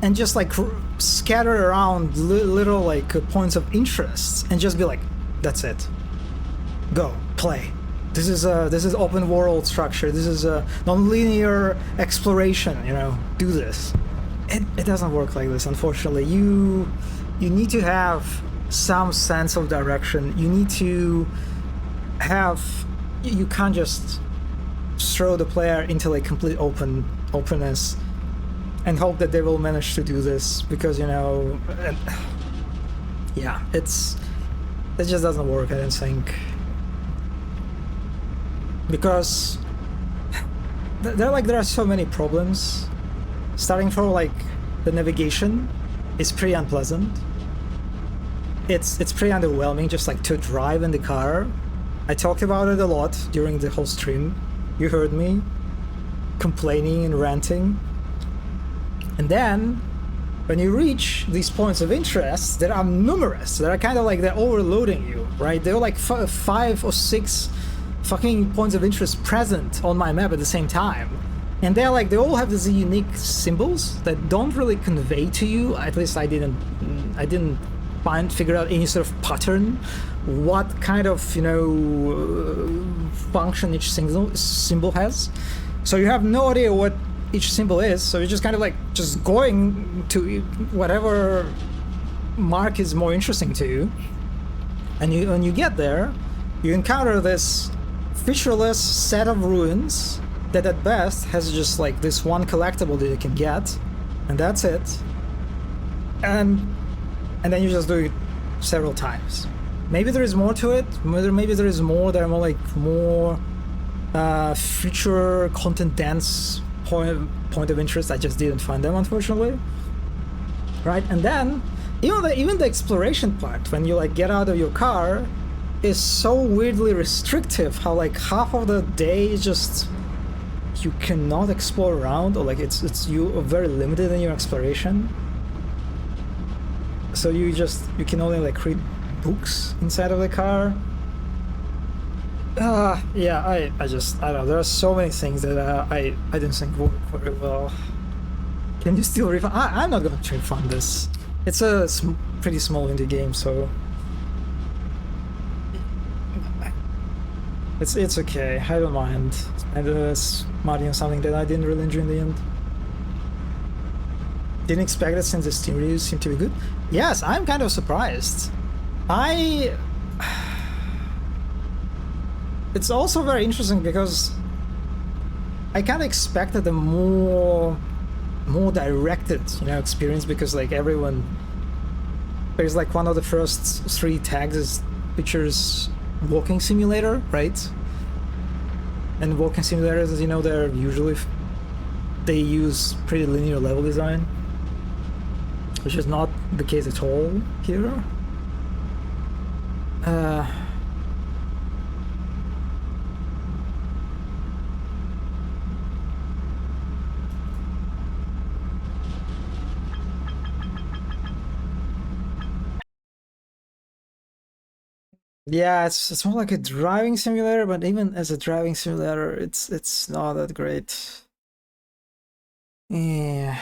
and just like scatter around little like points of interest and just be like, that's it. Go, play. This is open world structure. This is a non-linear exploration, you know, do this. It doesn't work like this, unfortunately. You need to have some sense of direction. You need to have... You can't just throw the player into like complete openness and hope that they will manage to do this, because, you know... yeah, it just doesn't work, I don't think. Because there are so many problems. Starting from like the navigation is pretty unpleasant. It's pretty underwhelming just like to drive in the car. I talked about it a lot during the whole stream. You heard me complaining and ranting. And then when you reach these points of interest, there are numerous. They're kind of like they're overloading you, right? There are like 5 or 6 fucking points of interest present on my map at the same time. And they all have these unique symbols that don't really convey to you. At least I didn't figure out any sort of pattern, what kind of, you know, function each symbol has. So you have no idea what each symbol is. So you're just kind of like just going to whatever mark is more interesting to you. And when you get there, you encounter this featureless set of ruins that at best has just like this one collectible that you can get, and that's it. And then you just do it several times. Maybe there is more to it. Maybe there is more that are more feature content dense point of interest. I just didn't find them, unfortunately. Right, and then even the exploration part, when you like get out of your car, is so weirdly restrictive. How like half of the day is just you cannot explore around, or like you are very limited in your exploration. So you can only like read books inside of the car. Yeah, I don't know. There are so many things that I didn't think work very well. Can you still refund? I'm not going to refund this. It's a pretty small indie game, so It's okay. I don't mind. And modding on something that I didn't really enjoy in the end. Didn't expect it since the Steam reviews seem to be good. Yes, I'm kind of surprised. It's also very interesting because I kind of expected a more directed, experience, because like everyone, there's like one of the first 3 tags is features walking simulator, right? And walking simulators, as you know, they're usually they use pretty linear level design, which is not the case at all here. Yeah, it's more like a driving simulator, but even as a driving simulator, it's not that great. Yeah.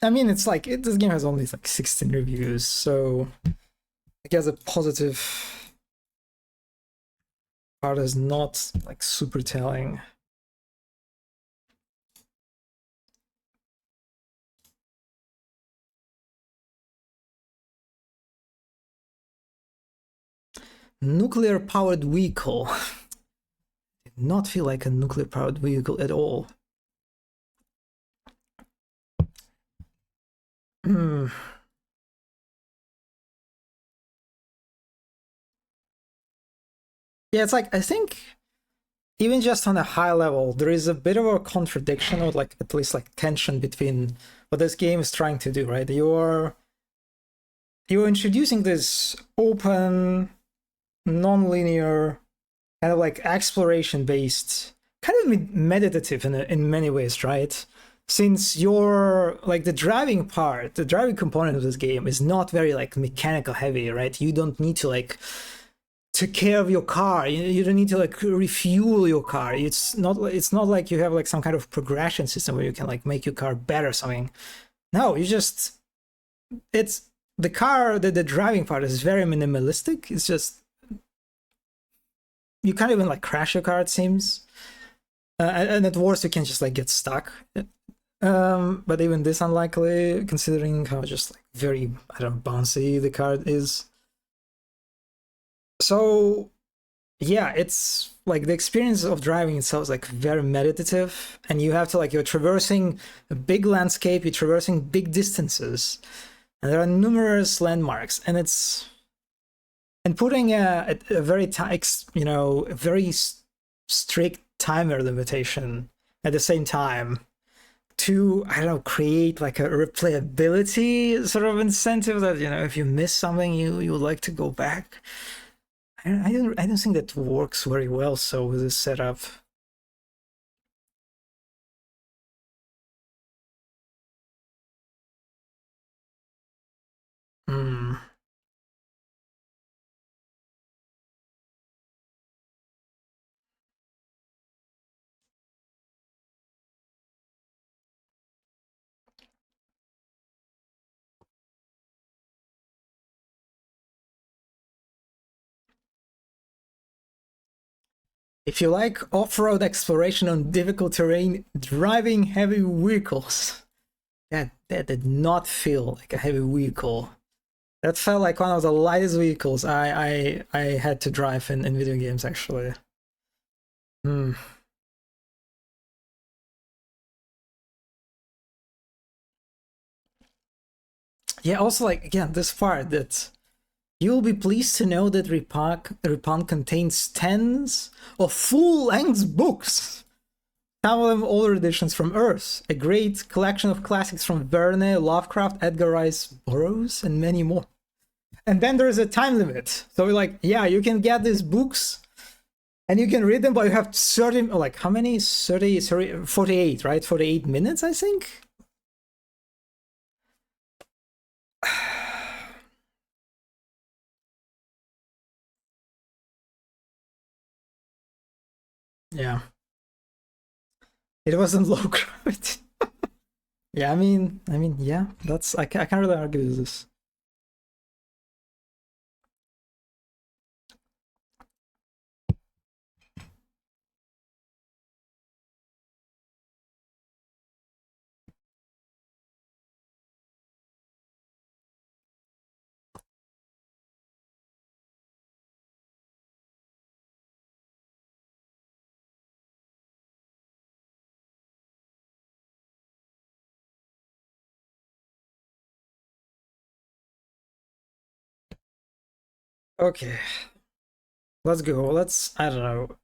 I mean, it's like this game has only like 16 reviews, so I guess a positive part is not like super telling. Nuclear powered vehicle. Did not feel like a nuclear powered vehicle at all. Hmm. Yeah, it's like, I think even just on a high level, there is a bit of a contradiction, or like at least like tension between what this game is trying to do, right? You're introducing this open, non-linear, kind of like exploration-based, kind of meditative in many ways, right? Since you're like the driving component of this game is not very like mechanical heavy, right? You don't need to like take care of your car. You don't need to like refuel your car. It's not like you have like some kind of progression system where you can like make your car better or something. No, it's the car, the driving part is very minimalistic. It's just you can't even like crash your car, it seems. And at worst you can just like get stuck. But even this unlikely, considering how just like very, I don't know, bouncy the car is. So yeah, it's like the experience of driving itself is like very meditative, and you have to like, you're traversing a big landscape, you're traversing big distances, and there are numerous landmarks, and putting a very a very strict timer limitation at the same time to, I don't know, create like a replayability sort of incentive that, if you miss something, you would like to go back. I don't think that works very well so with this setup. Hmm. If you like off-road exploration on difficult terrain, driving heavy vehicles, that did not feel like a heavy vehicle. That felt like one of the lightest vehicles I had to drive in video games, actually. Hmm. Yeah, also, like, again, this part that you'll be pleased to know that Repunk contains tens of full-length books. Some of them older editions from Earth, a great collection of classics from Verne, Lovecraft, Edgar Rice Burroughs, and many more. And then there's a time limit. So like, yeah, you can get these books and you can read them, but you have certain, like, how many? 48, right? 48 minutes, I think? Yeah. It wasn't low gravity. Yeah, I mean, yeah, I can't really argue with this. Okay. Let's go. Let's, I don't know.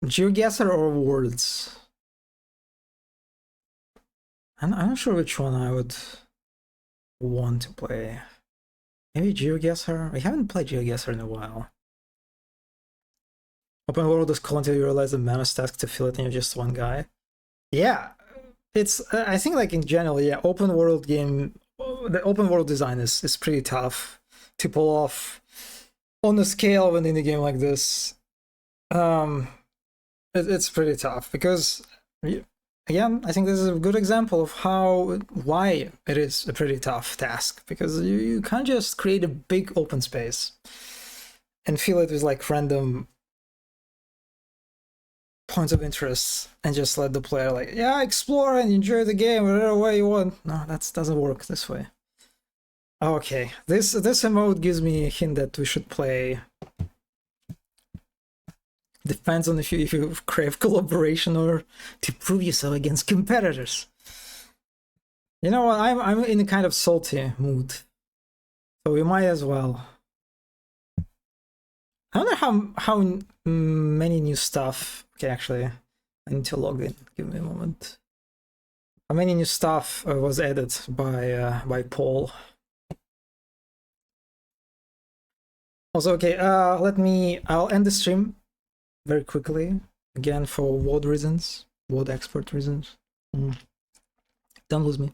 GeoGuessr or Words? I'm not sure which one I would want to play. Maybe GeoGuessr? I haven't played GeoGuessr in a while. Open world is cool until you realize the mammoth task to fill it and you're just one guy. Yeah, it's, I think like in general, yeah, open world game, the open world design is pretty tough to pull off on the scale of an indie game like this. It's pretty tough because, again, I think this is a good example of why it is a pretty tough task, because you can't just create a big open space and fill it with like random points of interest and just let the player like, yeah, explore and enjoy the game whatever way you want. No, that doesn't work this way. Okay, this emote gives me a hint that we should play. Depends on if you crave collaboration or to prove yourself against competitors. You know what? I'm in a kind of salty mood, so we might as well. I wonder how many new stuff. Okay, actually, I need to log in. Give me a moment. How many new stuff was added by Paul? Also, okay. I'll end the stream very quickly again for WOD reasons, WOD expert reasons. Don't lose me.